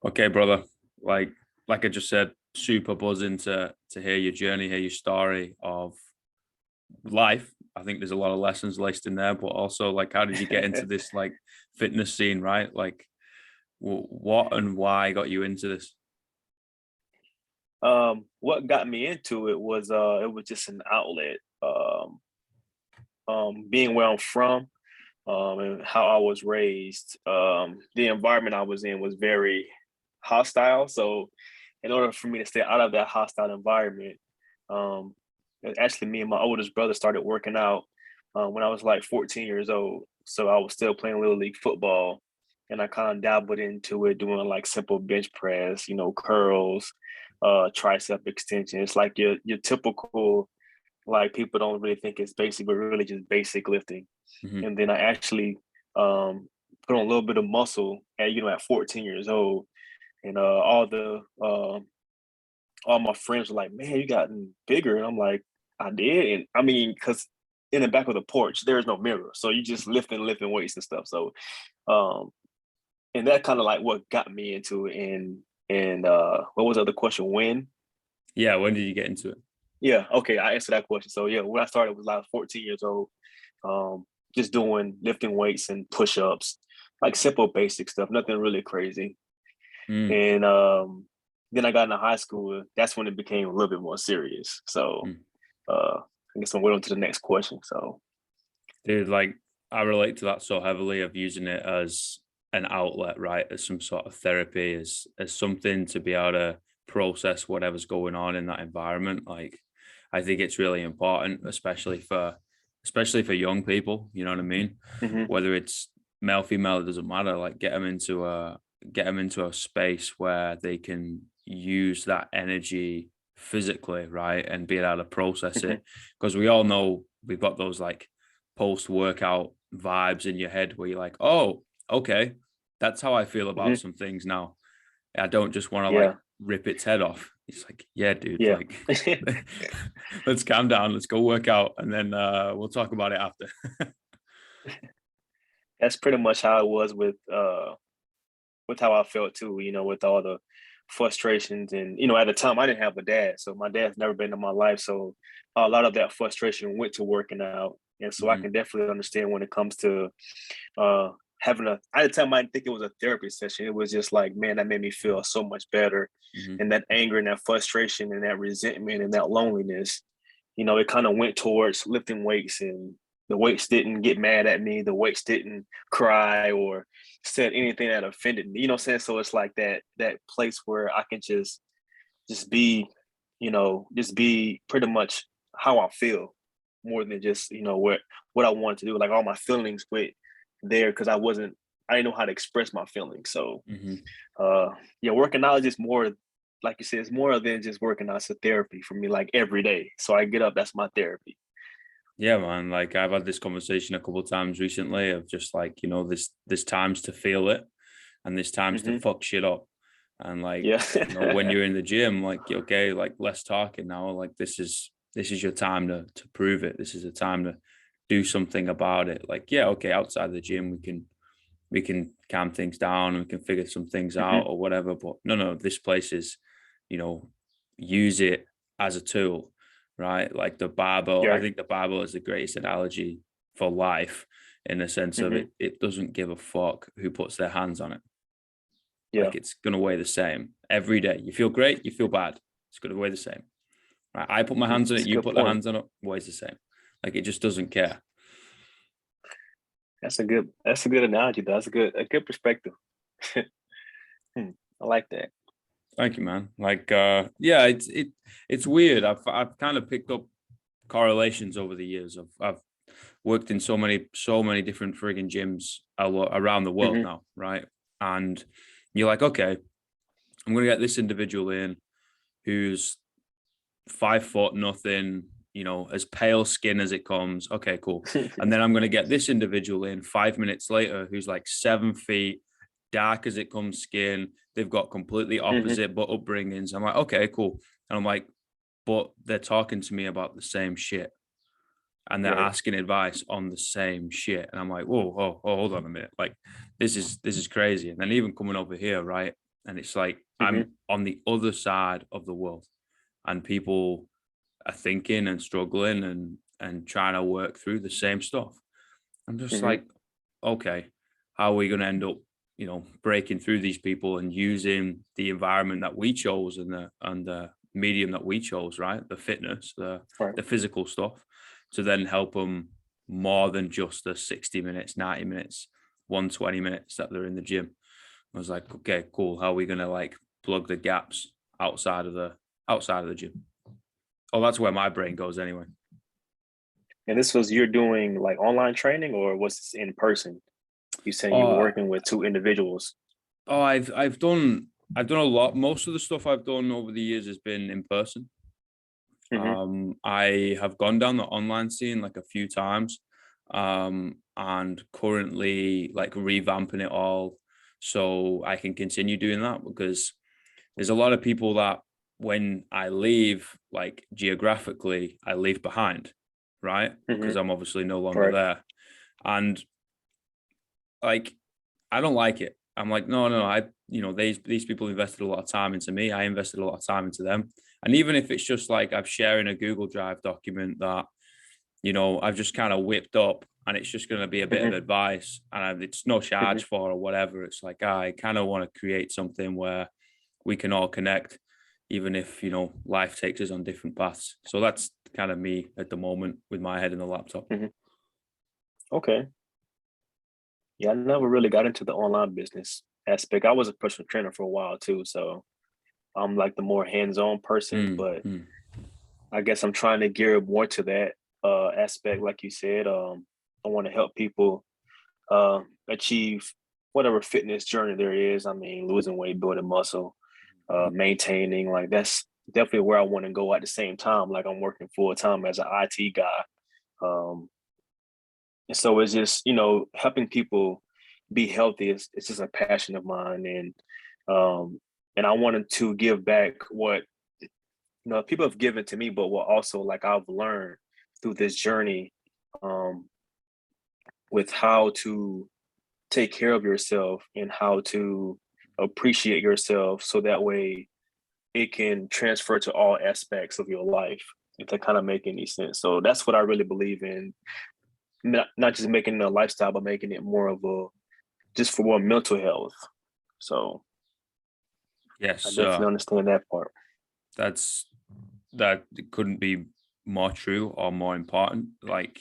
Okay, brother. Like like I just said, super buzzing to hear your journey, hear your story of life. I think there's a lot of lessons laced in there, but also like how did you get into this like fitness scene, right? Like what and why got you into this? What got me into it was just an outlet. Being where I'm from, and how I was raised, the environment I was in was very hostile. So, in order for me to stay out of that hostile environment, um, actually, me and my oldest brother started working out when I was like 14 years old. So I was still playing little league football, and I kind of dabbled into it, doing like simple bench press, curls, tricep extension. It's like your typical, like, people don't really think it's basic, but really just basic lifting. Hmm. And then I actually um, put on a little bit of muscle at 14 years old, and all my friends were like, "Man, you gotten bigger," and I'm like, "I did," and I mean, because in the back of the porch there is no mirror, so you just lifting weights and stuff. So, um, and that kind of like what got me into it. And what was the other question? When? Yeah, when did you get into it? Yeah, okay, I answered that question. So yeah, when I started was like 14 years old, just doing lifting weights and push-ups, like simple basic stuff, nothing really crazy. Mm, And then I got into high school. That's when it became a little bit more serious. So mm. I guess I'm going on to the next question. So Dude, like I relate to that so heavily of using it as an outlet, right? As some sort of therapy, as something to be able to process whatever's going on in that environment. Like I think it's really important, especially for young people, you know what I mean? mhm, Whether it's male, female, it doesn't matter. Like get them into a space where they can use that energy physically, right? And be able to process mhm, it. Because we all know we've got those like post workout vibes in your head where you're like, oh, okay, that's how I feel about mhm, some things now. I don't just want to like yeah, rip its head off. It's like, yeah, dude, yeah. like let's calm down, let's go work out, and then we'll talk about it after. That's pretty much how it was with how I felt too. With all the frustrations, and at the time I didn't have a dad, so my dad's never been in my life. So a lot of that frustration went to working out, and so I Hmm. can definitely understand when it comes to uh having a at the time I didn't think it was a therapy session. It was just like, man, that made me feel so much better. Hmm. And that anger and that frustration and that resentment and that loneliness, it kind of went towards lifting weights, and the weights didn't get mad at me. The weights didn't cry or said anything that offended me. You know what I'm saying? So it's like that place where I can just be, just be pretty much how I feel, more than just, what I wanted to do. Like all my feelings went there because I didn't know how to express my feelings. So Hmm. uh yeah, working out is just more, like you said, it's more than just working out. It's a therapy for me, like every day. So I get up, that's my therapy. Yeah, man. Like I've had this conversation a couple of times recently of just like, there's times to feel it and there's times to Hmm. fuck shit up. And like, Yeah. when you're in the gym, like, okay, like less talking now. Like this is your time to prove it. This is a time to do something about it. Like, yeah, okay, outside the gym we can calm things down and we can figure some things out Hmm. or whatever. But no, this place is, you know, use it as a tool, right? Like the barbell, I Yeah. think the barbell is the greatest analogy for life in the sense of Hmm. it doesn't give a fuck who puts their hands on it. Yeah. Like it's gonna weigh the same every day. You feel great, you feel bad. It's gonna weigh the same. Right? I put my hands on It's it, a you good put the point. hands on it, weighs the same. Like it just doesn't care. That's a good analogy. That's a good perspective. Hmm, I like that. Thank you, man. Like yeah, it's weird. I've kind of picked up correlations over the years. I've worked in so many different frigging gyms around the world Hmm. now, right? And you're like, okay, I'm gonna get this individual in who's 5 foot nothing, as pale skin as it comes. Okay, cool. And then I'm gonna get this individual in 5 minutes later who's like 7 feet, dark as it comes skin. They've got completely Hmm. opposite but upbringings. I'm like, okay, cool. And I'm like, but they're talking to me about the same shit and they're Right. asking advice on the same shit. And I'm like, whoa, hold on a minute. Like this is crazy. And then even coming over here, right? And it's like Mm-hmm. I'm on the other side of the world, and people are thinking and struggling and trying to work through the same stuff. I'm just Mm-hmm. like, okay, how are we going to end up, breaking through these people and using the environment that we chose and the medium that we chose, right? The fitness, Right. the physical stuff, to then help them more than just the 60 minutes, 90 minutes, 120 minutes that they're in the gym. I was like, okay, cool. How are we going to like plug the gaps outside of the gym? Oh, that's where my brain goes anyway. And this was you're doing like online training, or was this in person? You saying you were Oh, working with two individuals. I've done a lot. Most of the stuff I've done over the years has been in person. Mm-hmm. I have gone down the online scene like a few times, and currently like revamping it all so I can continue doing that, because there's a lot of people that when I leave, like geographically, I leave behind, right? Mm-hmm. Because I'm obviously no longer Right. there. And like I don't like it. I'm like, no, these people invested a lot of time into me. I invested a lot of time into them. And even if it's just like I'm sharing a Google Drive document that, I've just kind of whipped up and it's just going to be a bit of Mm-hmm. advice and it's no Mm-hmm. charge for or whatever. It's like, I kind of want to create something where we can all connect, even if, life takes us on different paths. So that's kind of me at the moment with my head in the laptop. Mm-hmm. Okay. Yeah, I never really got into the online business aspect. I was a personal trainer for a while too, so I'm like the more hands-on person, Mm, but mm, I guess I'm trying to gear more to that aspect, like you said. I want to help people achieve whatever fitness journey there is. I mean, losing weight, building muscle, maintaining, like that's definitely where I want to go at the same time. Like I'm working full time as an IT guy. Um, and so it's just, helping people be healthy. It's just a passion of mine. Um, and I wanted to give back what, people have given to me, but what also like I've learned through this journey, um, with how to take care of yourself and how to appreciate yourself so that way it can transfer to all aspects of your life, if that kind of make any sense. So that's what I really believe in. Not just making it a lifestyle, but making it more of a just for more mental health. So I yes, definitely understand that part. that's that couldn't be more true or more important. Like,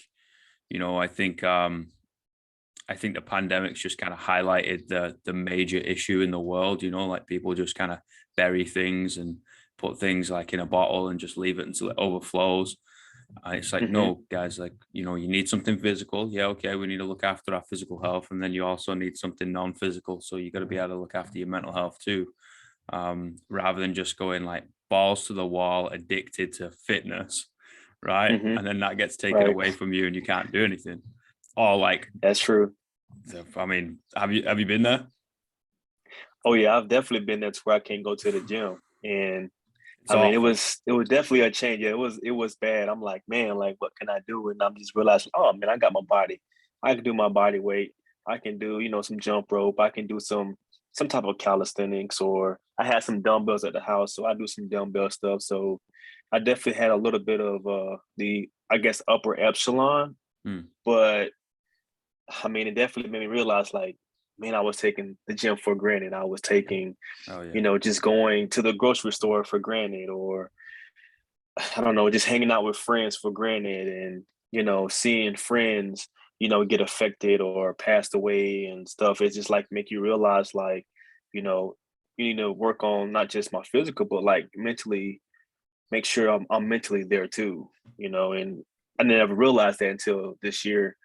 I think the pandemic's just kind of highlighted the major issue in the world, like people just kind of bury things and put things like in a bottle and just leave it until it overflows. And it's like, Hmm. no, guys, like, you need something physical. Yeah, okay, we need to look after our physical health. And then you also need something non-physical. So you got to be able to look after your mental health too. Rather than just going like balls to the wall, addicted to fitness, right? Hmm. And then that gets taken Right. away from you and you can't do anything. Or like, That's true. I mean, have you been there? Oh yeah, I've definitely been there to where I can't go to the gym. And It's I mean, awful. it was definitely a change. Yeah, it was bad. I'm like, man, like what can I do? And I'm just realizing, oh man, I got my body. I can do my body weight. I can do, some jump rope. I can do some type of calisthenics, or I had some dumbbells at the house, so I do some dumbbell stuff. So I definitely had a little bit of the, I guess, upper epsilon, Mm. but I mean, it definitely made me realize, like, man, I was taking the gym for granted. I was taking, Oh yeah. just going to the grocery store for granted, or I don't know, just hanging out with friends for granted, and seeing friends, get affected or passed away and stuff. It's just like make you realize, like, you know, you need to work on not just my physical, but like mentally, make sure I'm mentally there too. And I never realized that until this year,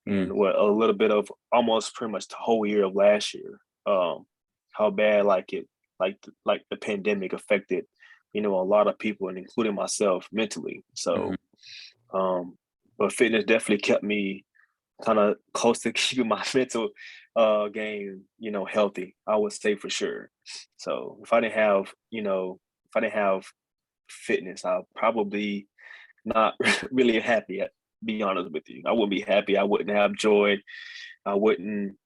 and Mm. what a little bit of almost pretty much the whole year of last year. How bad like the pandemic affected, a lot of people, and including myself mentally. Hmm. So, but fitness definitely kept me kind of close to keeping my mental game, healthy. I would say for sure. So if I didn't have fitness, I'll probably not really happy. Be honest with you, I wouldn't be happy. I wouldn't have joy. I wouldn't.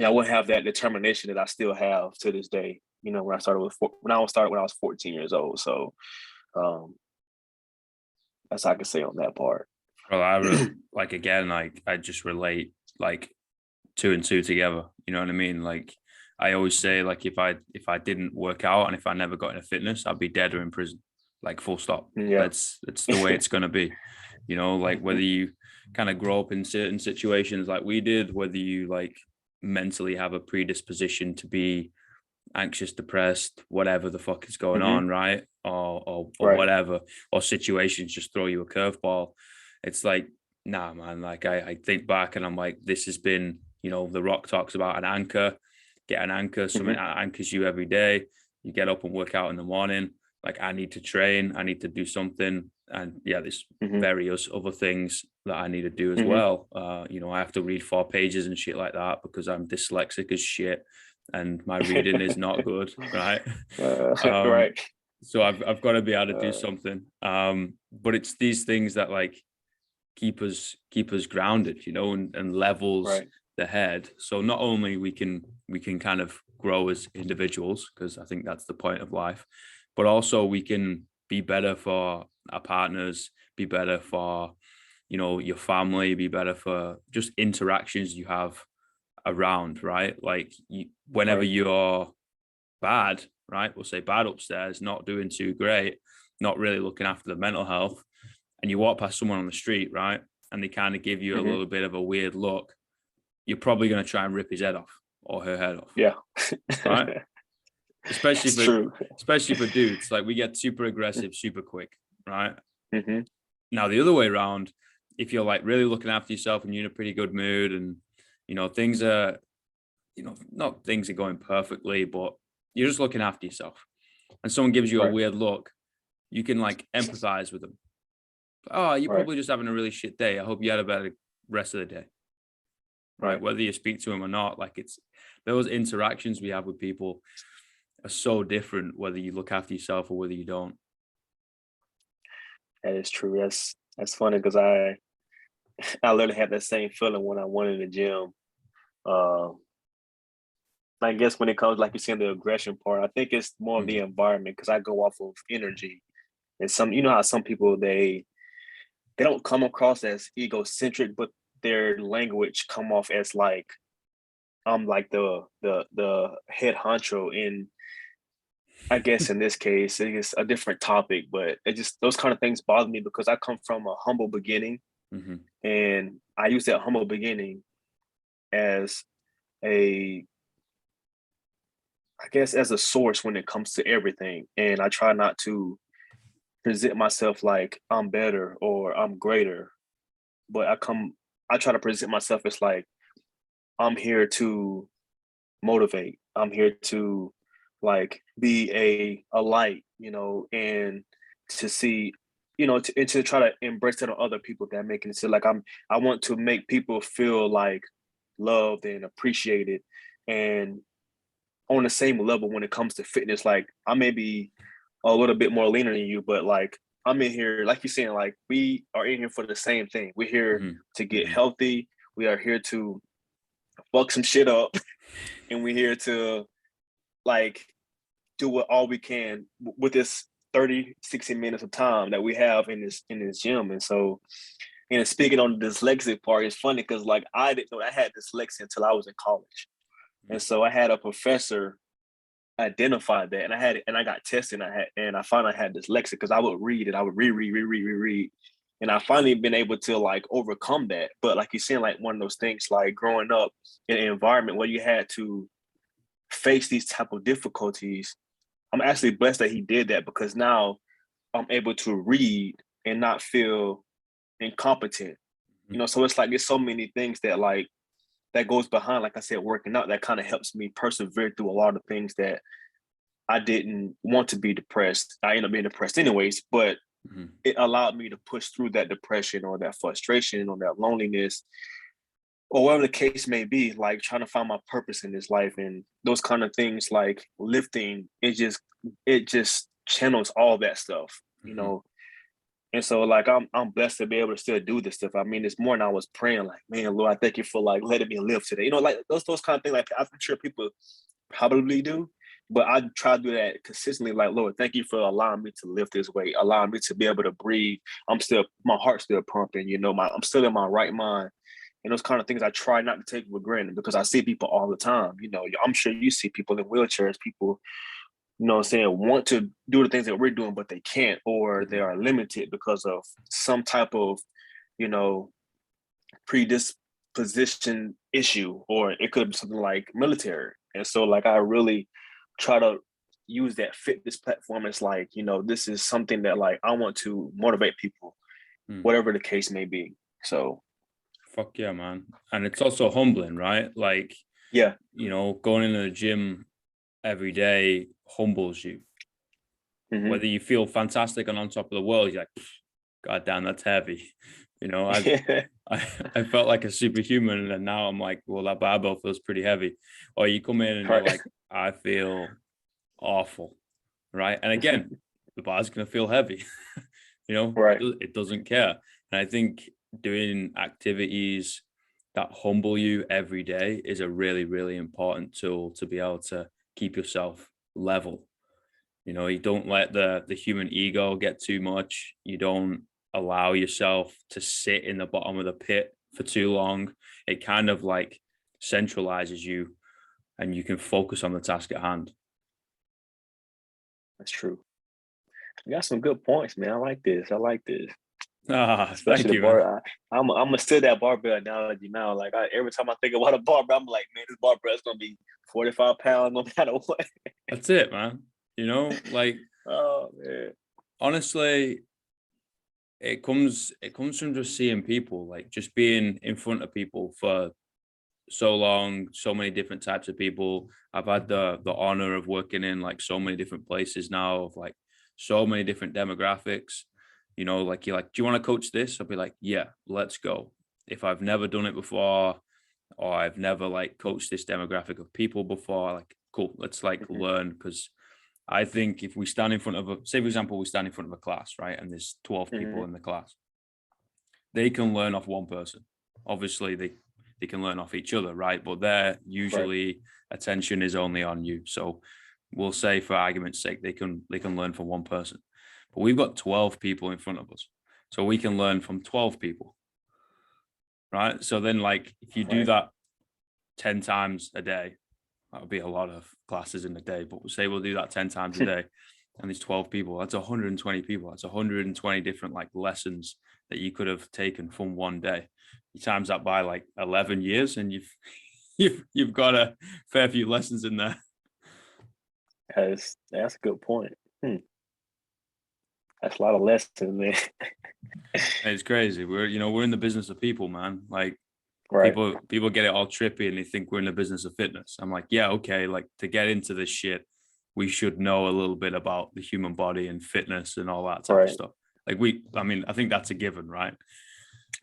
I wouldn't have that determination that I still have to this day. when I started when I was 14 years old. So um, that's all I can say on that part. Well, like again, like I just relate like two and two together. You know what I mean? Like I always say, like if I didn't work out and if I never got into fitness, I'd be dead or in prison. Like full stop. Yeah. That's the way it's gonna be. You know, like whether you kind of grow up in certain situations like we did, whether you like mentally have a predisposition to be anxious, depressed, whatever the fuck is going Mm-hmm. on, right? Or Right. whatever, or situations just throw you a curveball. It's like, nah, man. Like I think back and I'm like, this has been, The Rock talks about an anchor. Get an anchor, something Mm-hmm. that anchors you every day. You get up and work out in the morning. Like I need to train, I need to do something. And yeah, there's Mm-hmm. various other things that I need to do as Mm-hmm. well. I have to read 4 pages and shit like that because I'm dyslexic as shit and my reading is not good, right? um, Right. so I've got to be able to do Uh, something. But it's these things that like keep us grounded, and levels right. the head. So not only we can kind of grow as individuals, because I think that's the point of life, but also we can be better for our partners, be better for your family, be better for just interactions you have around, right? Like whenever Right. you're bad, right? We'll say bad upstairs, not doing too great, not really looking after the mental health, and you walk past someone on the street, right? And they kind of give you a Mm-hmm. little bit of a weird look, you're probably going to try and rip his head off or her head off, Yeah. right? Especially It's for true. especially for dudes, like we get super aggressive super quick, right? Mm-hmm. Now the other way around, if you're like really looking after yourself and you're in a pretty good mood and things are not things are going perfectly, but you're just looking after yourself and someone gives you a Right. weird look, you can like empathize with them. Oh, you're Right. probably just having a really shit day. I hope you had a better rest of the day. Right. Right. Whether you speak to them or not, like it's those interactions we have with people are so different, whether you look after yourself or whether you don't. That is true. That's funny because I literally had that same feeling when I went in the gym. Um, I guess when it comes, like you said, the aggression part, I think it's more of the Mhm. environment because I go off of energy. And how some people they don't come across as egocentric, but their language come off as like I'm like the head honcho in I guess in this case it's a different topic, but it just those kind of things bother me because I come from a humble beginning Mhm. and I use that humble beginning as a I guess as a source when it comes to everything. And I try not to present myself like I'm better or I'm greater, but I try to present myself as like I'm here to motivate. I'm here to like be a light, and to see, and to try to embrace that on other people that making it so like I want to make people feel like loved and appreciated and on the same level when it comes to fitness. Like I may be a little bit more leaner than you, but like I'm in here, like you're saying, like we are in here for the same thing. We're here Mhm. to get Mhm. healthy. We are here to fuck some shit up, and we're here to like do what all we can with this 30, 60 minutes of time that we have in this gym. And so, and speaking on the dyslexic part, it's funny because like I didn't know I had dyslexia until I was in college. And so I had a professor identified that and I had it and I got tested and I found I had dyslexia because I would read it. I would reread. And I finally been able to like overcome that. But like you're saying, like one of those things like growing up in an environment where you had to face these type of difficulties. I'm actually blessed that he did that because now I'm able to read and not feel incompetent. So it's like there's so many things that like that goes behind, like I said, working out that kind of helps me persevere through a lot of things that I didn't want to be depressed. I ended up being depressed anyways, but Mhm. it allowed me to push through that depression or that frustration or that loneliness or whatever the case may be, like trying to find my purpose in this life and those kind of things like lifting, it just channels all that stuff, Mhm. And so like I'm blessed to be able to still do this stuff. I mean, this morning I was praying like, man, Lord, I thank you for like letting me live today. Like those kind of things like I'm sure people probably do. but I try to do that consistently. Like, Lord, thank you for allowing me to lift this weight, allowing me to be able to breathe. My heart's still pumping, I'm still in my right mind. And those kind of things I try not to take for granted because I see people all the time. I'm sure you see people in wheelchairs, people, what I'm saying, want to do the things that we're doing, but they can't, or they are limited because of some type of, you know, predisposition issue, or it could be something like military. And so like I really try to use that fitness platform as like, this is something that like I want to motivate people, whatever the case may be. So fuck yeah, man. And it's also humbling, right? Like, yeah. Going into the gym every day humbles you. Mm-hmm. Whether you feel fantastic and on top of the world, you're like, God damn, that's heavy. I felt like a superhuman, and now I'm like, well, that barbell feels pretty heavy. Or you come in and you're like, I feel awful, right? And again, the bar's gonna feel heavy. Right. It doesn't care. And I think doing activities that humble you every day is a really, really important tool to be able to keep yourself level. You don't let the human ego get too much. You don't allow yourself to sit in the bottom of the pit for too long. It kind of like centralizes you and you can focus on the task at hand. That's true. You got some good points, man. I like this. Thank Especially the you, man. bar. I'm gonna steal that barbell analogy now. Like every time I think about a barbell, I'm like, man, this barbell is gonna be 45 pounds no matter what. That's it, man. Like, Oh man. honestly, it comes from just seeing people, like just being in front of people for so long, so many different types of people. I've had the honor of working in like so many different places now, of like so many different demographics. Like you're like, do you want to coach this? I'll be like, yeah, let's go. If I've never done it before, or I've never like coached this demographic of people before, like, cool, let's like learn. Because I think if we stand in front of say, for example, we stand in front of a class, right? And there's 12 people in the class. They can learn off one person. Obviously, they can learn off each other, right? But their usually attention is only on you. So we'll say, for argument's sake, they can learn from one person. But we've got 12 people in front of us. So we can learn from 12 people. Right. So then, like, if you do that 10 times a day, that would be a lot of classes in a day. But we'll say we'll do that 10 times a day. And there's 12 people. That's 120 people. That's 120 different like lessons that you could have taken from one day. You times that by like 11 years, and you've got a fair few lessons in there. That's a good point. That's a lot of lessons, man. It's crazy. We're in the business of people, man. Like, Right. people get it all trippy and they think we're in the business of fitness. I'm like, yeah, okay. Like, to get into this shit, we should know a little bit about the human body and fitness and all that type of stuff. Like I think that's a given, right?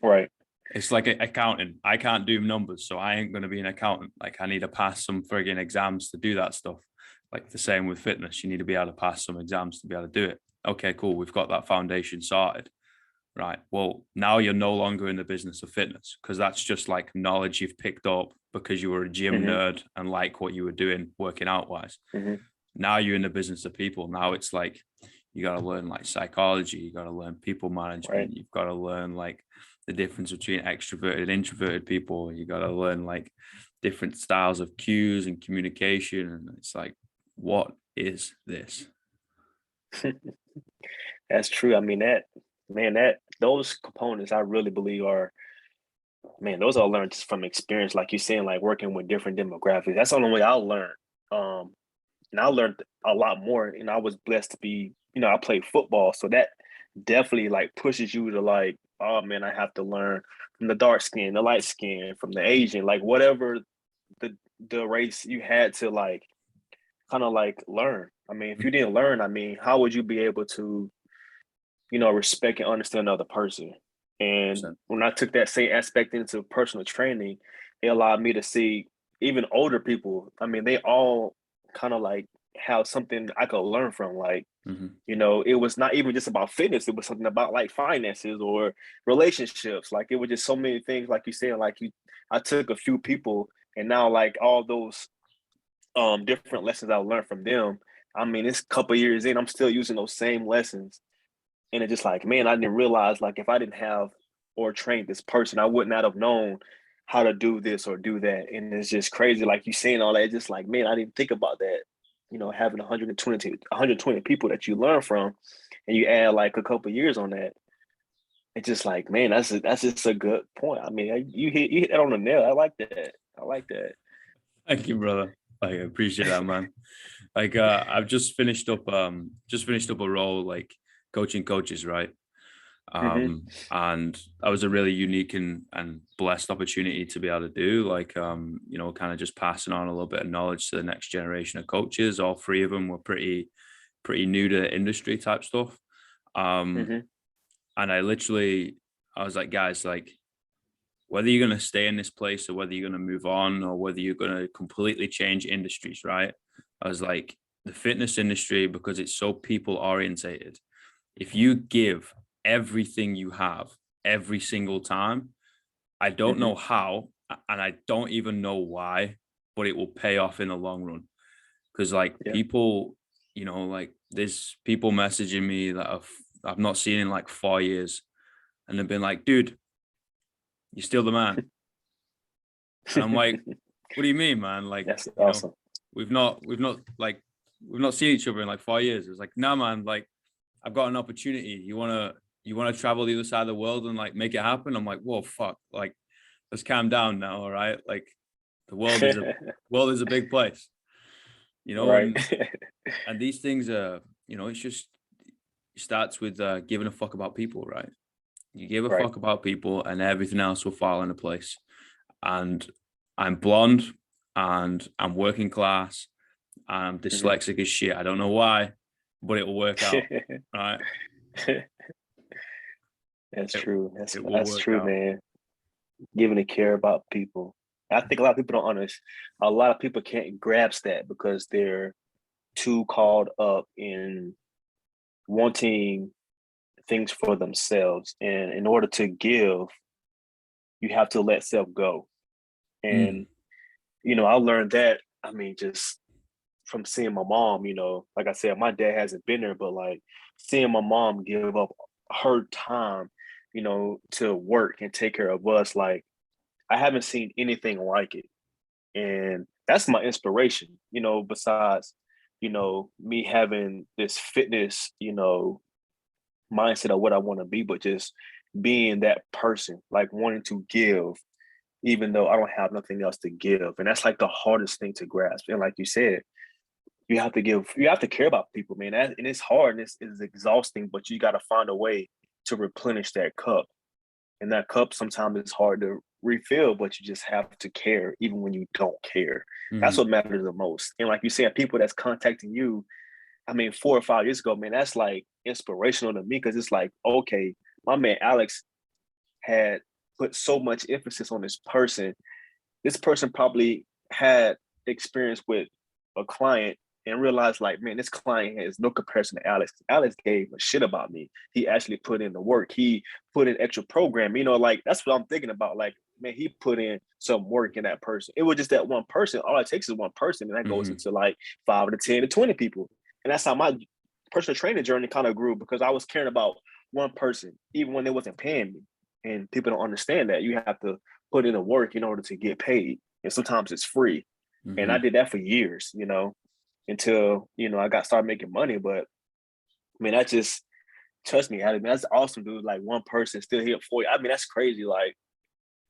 Right. It's like accounting. I can't do numbers, so I ain't going to be an accountant. Like, I need to pass some frigging exams to do that stuff. Like the same with fitness. You need to be able to pass some exams to be able to do it. Okay, cool. We've got that foundation sorted. Right. Well, now you're no longer in the business of fitness, because that's just like knowledge you've picked up because you were a gym nerd and like what you were doing working out wise. Now you're in the business of people. Now it's like, you got to learn like psychology. You got to learn people management. You've got to learn like the difference between extroverted and introverted people. You got to learn like different styles of cues and communication. And it's like, what is this? That's true. I mean, those components I really believe are, man, those are learned just from experience. Like you're saying, like working with different demographics. That's the only way I learned. And I learned a lot more. And I was blessed to be, I played football. So that definitely like pushes you to like, oh man, I have to learn from the dark skin, the light skin, from the Asian, like whatever the race you had to like kind of like learn. I mean, if you didn't learn, I mean, how would you be able to, respect and understand another person? And when I took that same aspect into personal training, it allowed me to see even older people. I mean, they all kind of like have something I could learn from. Like, it was not even just about fitness. It was something about like finances or relationships. Like it was just so many things, like you said, I took a few people and now like all those different lessons I learned from them. I mean, it's a couple years in, I'm still using those same lessons. And it's just like, man, I didn't realize like if I didn't have or train this person, I would not have known how to do this or do that. And it's just crazy. Like you saying all that, it's just like, man, I didn't think about that. You know, having 120 people that you learn from, and you add like a couple years on that. It's just like, man, that's just a good point. I mean, you hit that on the nail. I like that. I like that. Thank you, brother. Like, I appreciate that, man. Like, I've just finished up a role like coaching coaches, right? Mm-hmm. And that was a really unique and blessed opportunity to be able to do. Like, kind of just passing on a little bit of knowledge to the next generation of coaches. All three of them were pretty new to industry type stuff. Um, Mm-hmm. and I was like, guys, like, whether you're going to stay in this place or whether you're going to move on or whether you're going to completely change industries, right? I was like, the fitness industry, because it's so people orientated, if you give everything you have every single time, I don't Mm-hmm. know how, and I don't even know why, but it will pay off in the long run. Because like Yeah. people, like there's people messaging me that I've not seen in like 4 years, and they've been like, dude, you're still the man. And I'm like, what do you mean, man? Like, That's awesome. we've not seen each other in like 4 years. It's like, no, man, like I've got an opportunity. You wanna travel the other side of the world and like make it happen? I'm like, whoa, fuck. Like, let's calm down now, all right? Like the world is a big place, Right. and these things are, it's just it starts with giving a fuck about people, right? You give a Right. fuck about people and everything else will fall into place. And I'm blonde and I'm working class and I'm Mm-hmm. dyslexic as shit. I don't know why, but it will work out. Right. That's It, true. it will That's work true, out. man. Giving a care about people. I think a lot of people don't understand. A lot of people can't grasp that because they're too caught up in wanting things for themselves. And in order to give, you have to let self go. Mm, And, I learned that, I mean, just from seeing my mom, like I said, my dad hasn't been there, but like seeing my mom give up her time, to work and take care of us, like I haven't seen anything like it. And that's my inspiration, besides, me having this fitness, mindset of what I want to be, but just being that person, like wanting to give, even though I don't have nothing else to give. And that's like the hardest thing to grasp. And like you said, you have to care about people, man. And it's hard and it's exhausting, but you got to find a way to replenish that cup. And that cup sometimes it's hard to refill, but you just have to care even when you don't care. That's mm, what matters the most. And like you said, people that's contacting you, I mean, 4 or 5 years ago, man, that's like inspirational to me because it's like, okay, my man Alex had put so much emphasis on this person. This person probably had experience with a client and realized like, man, this client has no comparison to Alex. Alex gave a shit about me. He actually put in the work. He put in extra program. Like that's what I'm thinking about. Like, man, he put in some work in that person. It was just that one person. All it takes is one person, and that goes mm, into like 5 to 10 to 20 people. And that's how my personal training journey kind of grew because I was caring about one person, even when they wasn't paying me. And people don't understand that you have to put in the work in order to get paid. And sometimes it's free. And I mm. did that for years, until, I got started making money. But I mean, that just trust me, I mean, that's awesome, dude. Like one person still hit for you. I mean, that's crazy. Like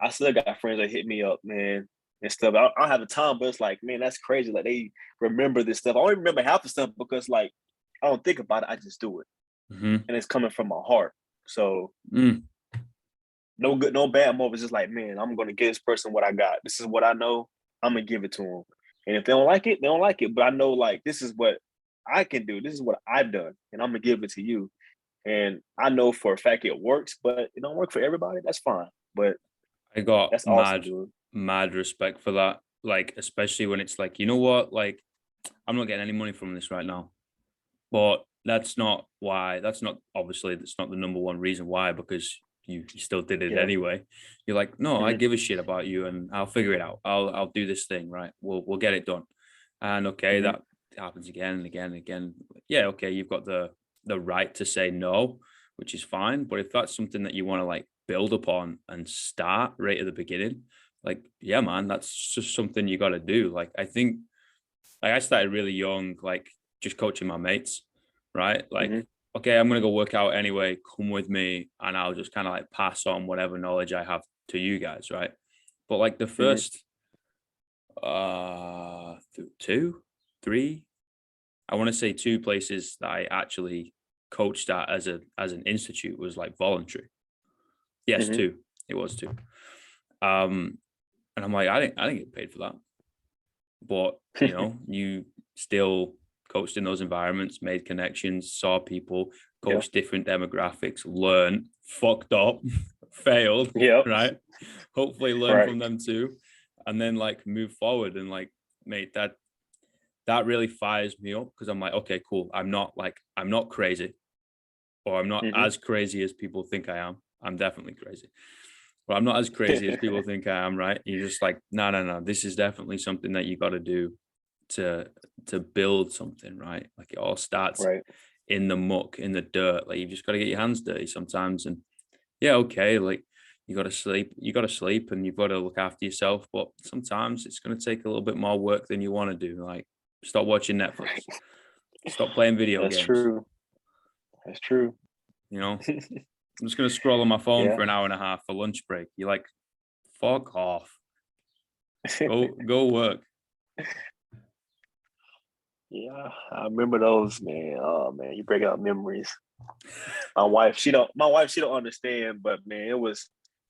I still got friends that hit me up, man, and stuff. I don't have the time, but it's like, man, that's crazy. Like they remember this stuff. I only remember half the stuff because like I don't think about it. I just do it. Mm-hmm. And it's coming from my heart. So Mm. no good, no bad moments. Just like, man, I'm gonna give this person what I got. This is what I know. I'm gonna give it to them. And if they don't like it, they don't like it. But I know like this is what I can do. This is what I've done, and I'm gonna give it to you. And I know for a fact it works, but it don't work for everybody. That's fine. But I got that's awesome, dude. mad respect for that. Like, especially when it's like, you know what? Like, I'm not getting any money from this right now. But that's not why. That's not the number one reason why, because you still did it Yeah. anyway. You're like, no, I Hmm. give a shit about you and I'll figure it out. I'll do this thing, right? We'll get it done. And okay, that happens again and again and again. Yeah, okay, you've got the right to say no, which is fine. But if that's something that you want to like build upon and start right at the beginning, like, yeah, man, that's just something you got to do. Like, I think like I started really young, like just coaching my mates, right? Like, okay, I'm gonna go work out anyway. Come with me, and I'll just kind of like pass on whatever knowledge I have to you guys, right? But like the first two, three, I want to say two places that I actually coached at as an institute was like voluntary. Yes, two. It was two. And I'm like, I didn't get paid for that. But you know, you still coached in those environments, made connections, saw people, Yeah. coached different demographics, learned, fucked up, failed, Yep. right? Hopefully learn Right. from them too. And then like move forward and like mate that really fires me up because I'm like, okay, cool. I'm not crazy, or I'm not as crazy as people think I am. I'm definitely crazy. But I'm not as crazy as people think I am, right? You're just like, no, no, no. This is definitely something that you got to do to build something, right? Like it all starts Right. in the muck, in the dirt. Like you've just got to get your hands dirty sometimes. And yeah, okay, like you got to sleep and you've got to look after yourself. But sometimes it's going to take a little bit more work than you want to do. Like stop watching Netflix, Right. stop playing video That's games. true. That's true. You know, I'm just going to scroll on my phone for Yeah. an hour and a half for lunch break. You're like, fuck off. Go work. Yeah, I remember those, man. Oh man, you bring up memories. My wife, she don't understand, but man,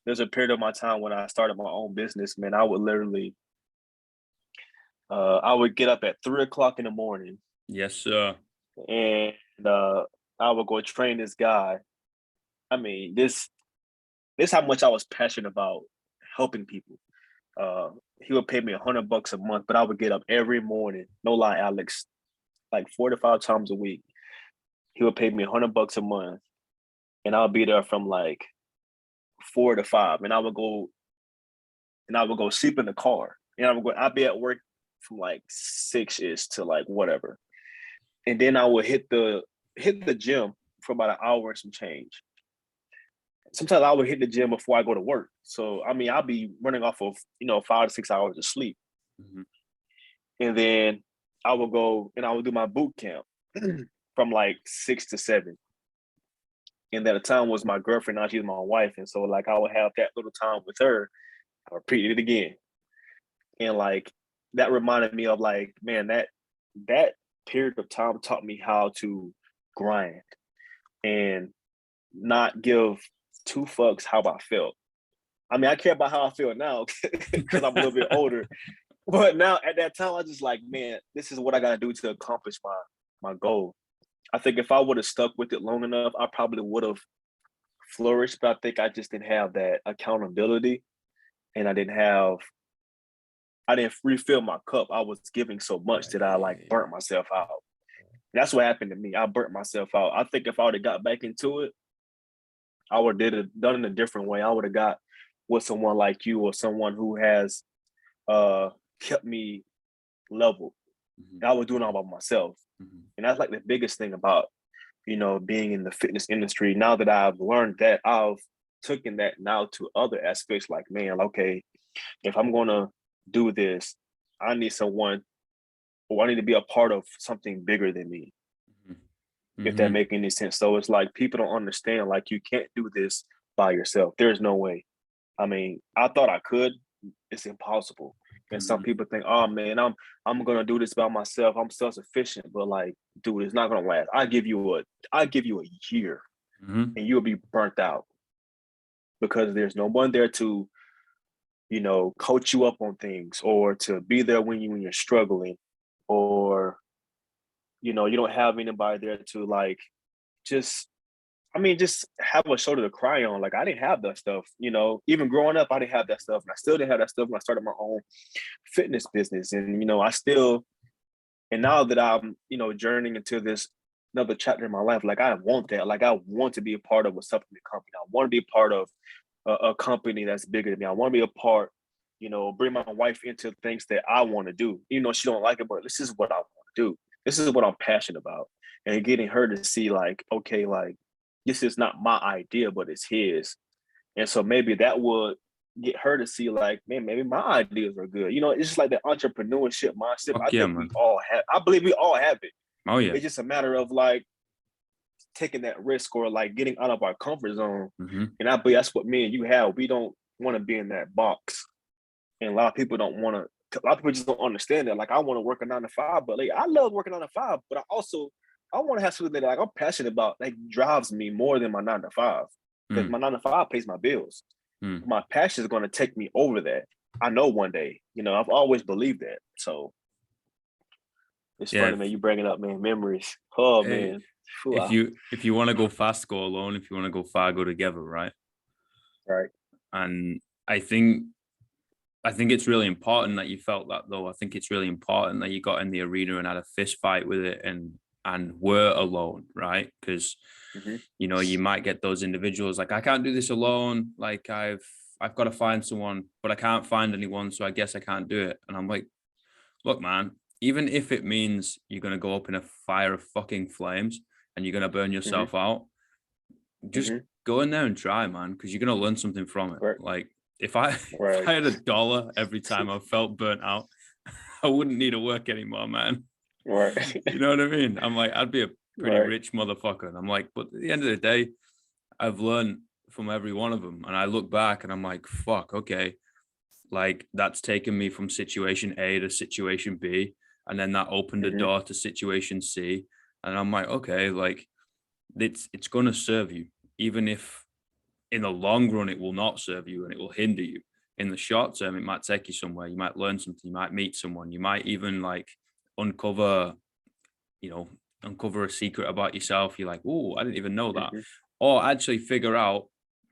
there's a period of my time when I started my own business, man. I would get up at 3 o'clock in the morning Yes, sir. and I would go train this guy. I mean, this how much I was passionate about helping people. Uh, he would pay me $100 a month, but I would get up every morning. No lie, Alex, like 4 to 5 times a week. He would pay me $100 a month, and I'll be there from like 4 to 5, and I would go sleep in the car, and I'd be at work from like 6 ish to like whatever, and then I would hit the gym for about an hour and some change. Sometimes I would hit the gym before I go to work, so I mean I'll be running off of 5 to 6 hours of sleep, Mm-hmm. and then I would go and I would do my boot camp from like 6 to 7. And at the time was my girlfriend, now she's my wife. And so like I would have that little time with her. I repeated it again. And like that reminded me of like, man, that period of time taught me how to grind and not give two fucks how I felt. I mean, I care about how I feel now because I'm a little bit older. But now at that time, I just like, man, this is what I gotta do to accomplish my goal. I think if I would have stuck with it long enough, I probably would have flourished, but I think I just didn't have that accountability and I didn't refill my cup. I was giving so much that I like burnt myself out. That's what happened to me. I burnt myself out. I think if I would have got back into it, I would have done it a different way. I would have got with someone like you or someone who has uh kept me level. Mm-hmm. I was doing it all by myself. Mm-hmm. And that's like the biggest thing about, being in the fitness industry. Now that I've learned that, I've taken that now to other aspects like, man, okay, if I'm gonna do this, I need someone or I need to be a part of something bigger than me, if that Mm-hmm. make any sense. So it's like people don't understand, like you can't do this by yourself. There's no way. I mean, I thought I could. It's impossible. And some Mm-hmm. people think, oh man, I'm gonna do this by myself. I'm self-sufficient. But like, dude, it's not gonna last. I give you a year Mm-hmm. and you'll be burnt out because there's no one there to, coach you up on things or to be there when you're struggling, or you don't have anybody there to like just just have a shoulder to cry on. Like I didn't have that stuff, even growing up, I didn't have that stuff. And I still didn't have that stuff when I started my own fitness business. And, and now that I'm, journeying into this another chapter in my life, like I want that. Like I want to be a part of a supplement company. I want to be a part of a company that's bigger than me. I want to be a part bring my wife into things that I want to do. She don't like it, but this is what I want to do. This is what I'm passionate about. And getting her to see like, okay, like this is not my idea, but it's his. And so maybe that would get her to see like, man, maybe my ideas are good. It's just like the entrepreneurship mindset. I Fuck yeah, think we man. all have, I believe we all have it. Oh yeah. It's just a matter of like taking that risk or like getting out of our comfort zone. Mm-hmm. And I believe that's what me and you have. We don't want to be in that box. And a lot of people don't want to, a lot of people just don't understand that. Like I want to work a 9 to 5, but like I love working 9 to 5, but I want to have something that like I'm passionate about that drives me more than my 9 to 5. Because my 9 to 5 pays my bills. My passion is going to take me over that. I know one day, I've always believed that. So it's funny, man. You bringing up, man, memories. Oh, hey, man. if you want to go fast, go alone. If you want to go far, go together, right? Right. And I think it's really important that you felt that, though. I think it's really important that you got in the arena and had a fist fight with it and were alone, right? Because you might get those individuals like, I can't do this alone. Like I've got to find someone, but I can't find anyone, so I guess I can't do it. And I'm like, look, man, even if it means you're gonna go up in a fire of fucking flames and you're gonna burn yourself out, just go in there and try, man, because you're gonna learn something from it. Right. Like if I had $1 every time I felt burnt out, I wouldn't need to work anymore, man. Right. You know what I mean? I'm like, I'd be a pretty rich motherfucker. And I'm like, but at the end of the day, I've learned from every one of them. And I look back and I'm like, fuck, okay. Like that's taken me from situation A to situation B. And then that opened a door to situation C. And I'm like, okay, like it's going to serve you, even if in the long run it will not serve you and it will hinder you. In the short term, it might take you somewhere. You might learn something. You might meet someone. You might even like uncover a secret about yourself. You're like, oh, I didn't even know that. Or actually figure out,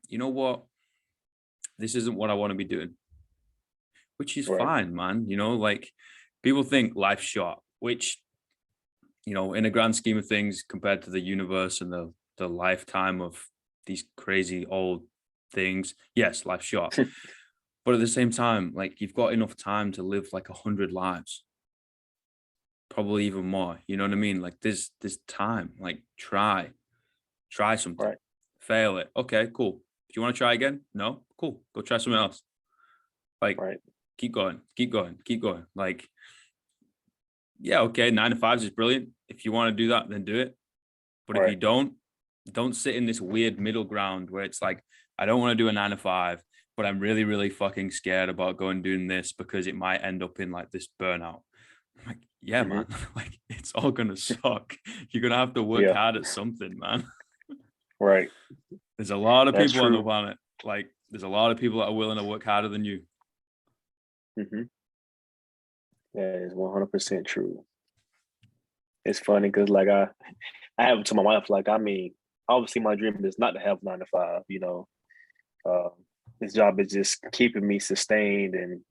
you know what, this isn't what I want to be doing, which is fine, man. Like people think life's short, which, in a grand scheme of things, compared to the universe and the lifetime of these crazy old things, yes, life's short. But at the same time, like you've got enough time to live like 100 lives. Probably even more, you know what I mean? Like there's time, like try something, fail it. Okay, cool. Do you want to try again? No? Cool. Go try something else. Like keep going. Like, yeah, okay, 9 to 5 is brilliant. If you want to do that, then do it. But if you don't sit in this weird middle ground where it's like, I don't want to do a 9 to 5, but I'm really, really fucking scared about going doing this because it might end up in like this burnout. I'm like, yeah, man, like it's all gonna suck. You're gonna have to work hard at something, man. Right. There's a lot of people on the planet. Like, there's a lot of people that are willing to work harder than you. That is 100% true. It's funny because like I have it to my wife. Like, I mean, obviously my dream is not to have 9 to 5. This job is just keeping me sustained, and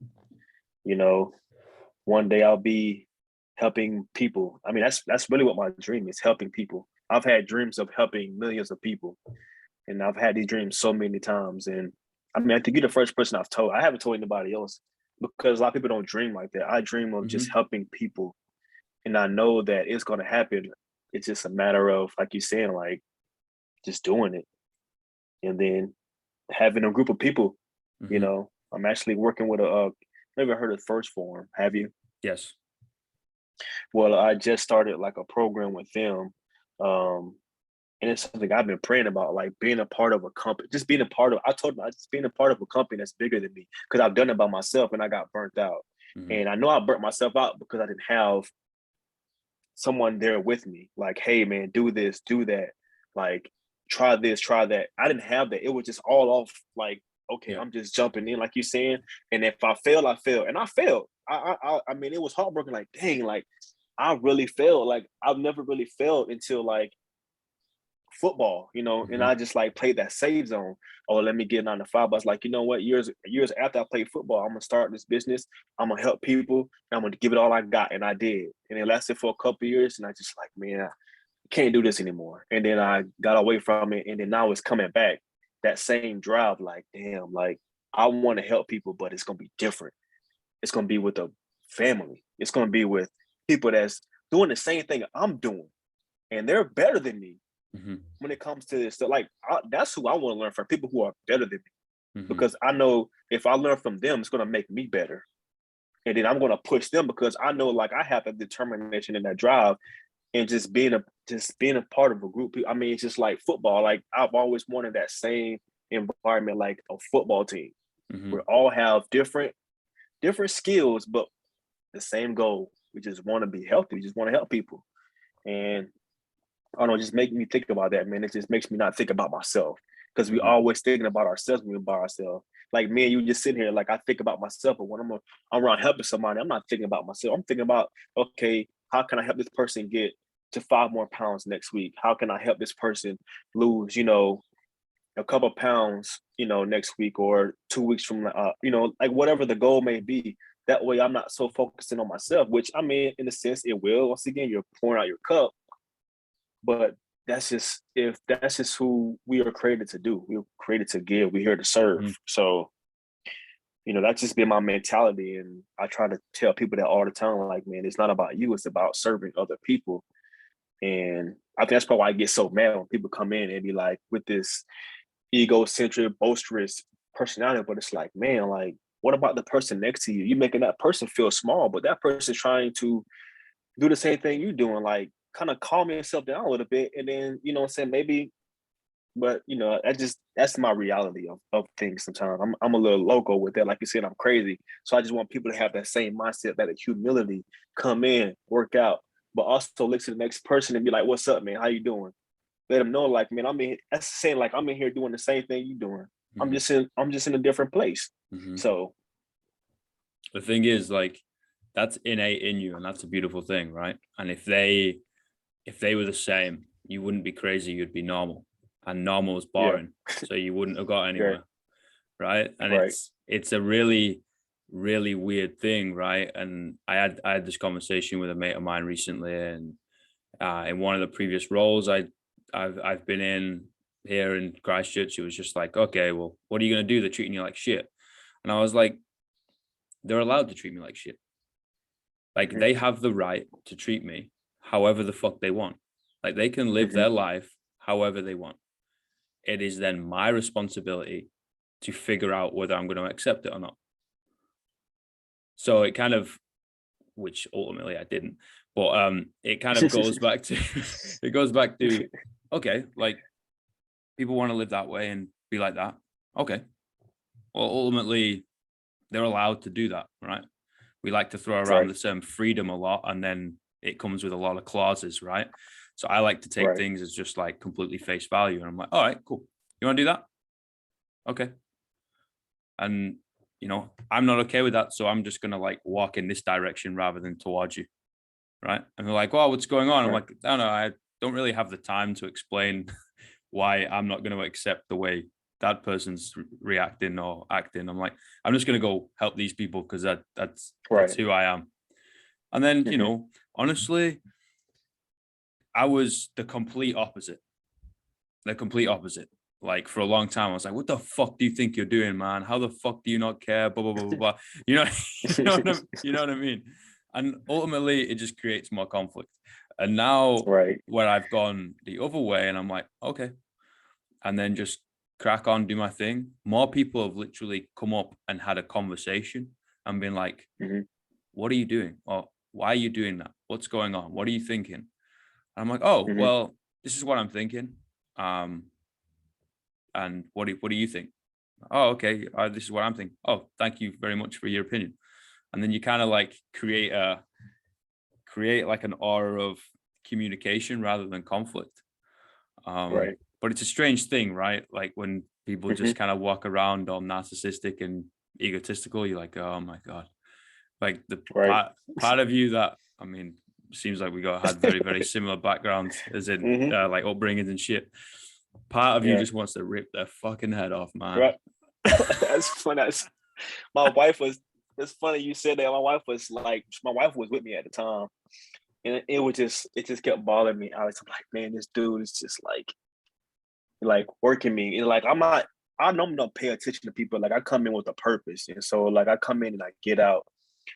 one day I'll be helping people. I mean, that's really what my dream is, helping people. I've had dreams of helping millions of people, and I've had these dreams so many times. And I mean, I think you're the first person I've told. I haven't told anybody else because a lot of people don't dream like that. I dream of just helping people, and I know that it's going to happen. It's just a matter of, like you're saying, like just doing it, and then having a group of people. I'm actually working with never heard of First Form. Have you? Yes. Well, I just started like a program with them. And it's something I've been praying about, like being a part of a company, just being a part of, I told them, just being a part of a company that's bigger than me, because I've done it by myself and I got burnt out. And I know I burnt myself out because I didn't have someone there with me. Like, hey man, do this, do that. Like, try this, try that. I didn't have that. It was just all off. Like, okay, I'm just jumping in, like you're saying. And if I fail, I fail. And I failed. I mean, it was heartbroken. Like, dang, like I really failed. Like I've never really failed until like football, and I just like played that save zone. Oh, let me get 9 to 5. But I was like, you know what? Years after I played football, I'm gonna start this business. I'm gonna help people. And I'm gonna give it all I got, and I did. And it lasted for a couple of years, and I just like, man, I can't do this anymore. And then I got away from it, and then now it's coming back. That same drive, like, damn, like I want to help people, but it's gonna be different. It's gonna be with a family. It's gonna be with people that's doing the same thing I'm doing, and they're better than me Mm-hmm. when it comes to this. So like, that's who I want to learn from. People who are better than me, Mm-hmm. because I know if I learn from them, it's gonna make me better, and then I'm gonna push them because I know like I have that determination and that drive, and just being a part of a group. I mean, it's just like football. Like I've always wanted that same environment, like a football team. Mm-hmm. We all have different skills, but the same goal. We just want to be healthy. We just want to help people. And I don't know, just make me think about that, man. It just makes me not think about myself, because we Mm-hmm. always thinking about ourselves when we're by ourselves. Like me and you just sitting here, like I think about myself, but when I'm around helping somebody, I'm not thinking about myself. I'm thinking about, okay, how can I help this person get to 5 more pounds next week? How can I help this person lose, a couple of pounds, next week or 2 weeks from, like whatever the goal may be. That way, I'm not so focusing on myself. Which I mean, in a sense, it will. Once again, you're pouring out your cup, but that's just who we are created to do. We were created to give. We're here to serve. Mm-hmm. So, that's just been my mentality. And I try to tell people that all the time, like, man, it's not about you, it's about serving other people. And I think that's probably why I get so mad when people come in and be like with this egocentric, boisterous personality. But it's like, man, like, what about the person next to you? You're making that person feel small, but that person's trying to do the same thing you're doing. Like, kind of calm yourself down a little bit. And then, you know what I'm saying? Maybe, but that's my reality of things sometimes. I'm a little loco with that. Like you said, I'm crazy. So I just want people to have that same mindset, that humility, come in, work out, but also look to the next person and be like, what's up, man? How you doing? Let them know, like, man, that's saying like I'm in here doing the same thing you doing. Mm-hmm. I'm just in a different place. Mm-hmm. So The thing is, like, that's innate in you, and that's a beautiful thing, right? And if they were the same, you wouldn't be crazy, you'd be normal. And normal is yeah, boring. So you wouldn't have got right, anywhere. Right. And right. it's a really, really weird thing, right? And I had this conversation with a mate of mine recently, and in one of the previous roles I've been in here in Christchurch, it was just like, okay, well, what are you gonna do? They're treating you like shit. And I was like, they're allowed to treat me like shit. Like, Mm-hmm, they have the right to treat me however the fuck they want. Like, they can live mm-hmm, their life however they want. It is then my responsibility to figure out whether I'm going to accept it or not. So it kind of, which ultimately I didn't, but it kind of goes back to, it goes back to, okay, like, people want to live that way and be like that. Okay. Well, ultimately, they're allowed to do that, right? We like to throw around right, the term freedom a lot, and then it comes with a lot of clauses, right? So I like to take right. things as just like completely face value. And I'm like, all right, cool. You want to do that? Okay. And, I'm not okay with that. So I'm just going to like walk in this direction rather than towards you. Right. And they're like, well, what's going on? I'm Right. like, no, I don't really have the time to explain why I'm not going to accept the way that person's reacting or acting. I'm like, I'm just going to go help these people because that's Right. who I am. And then, Mm-hmm. honestly, I was the complete opposite. The complete opposite. Like, for a long time, I was like, "What the fuck do you think you're doing, man? How the fuck do you not care?" Blah blah blah blah blah. You know, you know what I mean. And ultimately, it just creates more conflict. And now, Right. where I've gone the other way, and I'm like, okay, and then just crack on, do my thing. More people have literally come up and had a conversation and been like, Mm-hmm. "What are you doing? Or why are you doing that? What's going on? What are you thinking?" And I'm like, "Oh, Mm-hmm. well, this is what I'm thinking. Um, and what do you think?" "Oh, okay, this is what I'm thinking." "Oh, thank you very much for your opinion." And then you kind of like create like an aura of communication rather than conflict. Right. But it's a strange thing, right? Like, when people Mm-hmm. just kind of walk around all narcissistic and egotistical, you're like, oh my god. Like, the Right. part of you that, I mean, seems like we had very, very similar backgrounds, as in Mm-hmm. like upbringings and shit. Part of you Yeah. just wants to rip their fucking head off, man. Right. That's funny. My wife was. It's funny you said that. My wife was with me at the time, and it just kept bothering me. I'm like, man, this dude is just like working me. And like, I normally don't pay attention to people. Like I come in with a purpose, and so like I come in and I get out.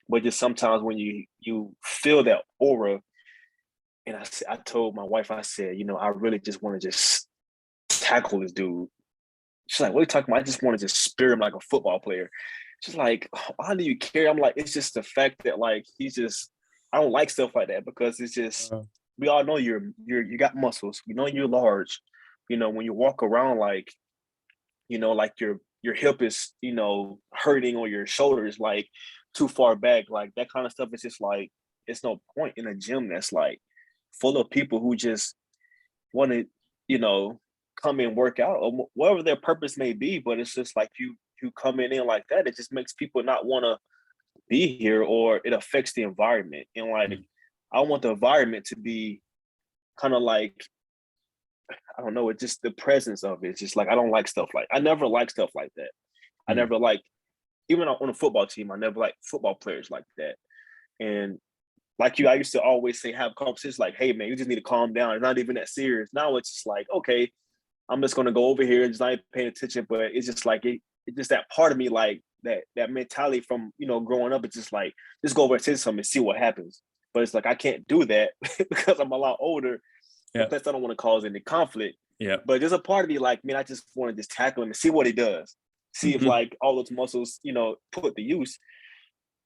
But just sometimes when you feel that aura, and I told my wife, I said, I really just want to just tackle this dude. She's like, what are you talking about? I just want to just spear him like a football player. She's like, how do you care? I'm like, it's just the fact that like I don't like stuff like that because it's just we all know you got muscles. We know you're large. When you walk around like, like your hip is, hurting or your shoulders like too far back, like that kind of stuff is just like it's no point in a gym that's like full of people who just want to, come and work out or whatever their purpose may be. But it's just like you coming in like that, it just makes people not want to be here or it affects the environment. And like, I want the environment to be kind of like, I don't know, it's just the presence of it. It's just like, I don't like stuff like, I never like stuff like that. I never like, even on a football team, I never like football players like that. And like I used to always say, have conversations like, hey man, you just need to calm down. It's not even that serious. Now it's just like, okay, I'm just gonna go over here and just not paying attention. But it's just like it's just that part of me, like that mentality from growing up. It's just like just go over and say something and see what happens. But it's like I can't do that because I'm a lot older. Yeah. Plus, I don't want to cause any conflict. Yeah. But there's a part of me like, man, I just want to just tackle him and see what he does. See if like all those muscles, put to use.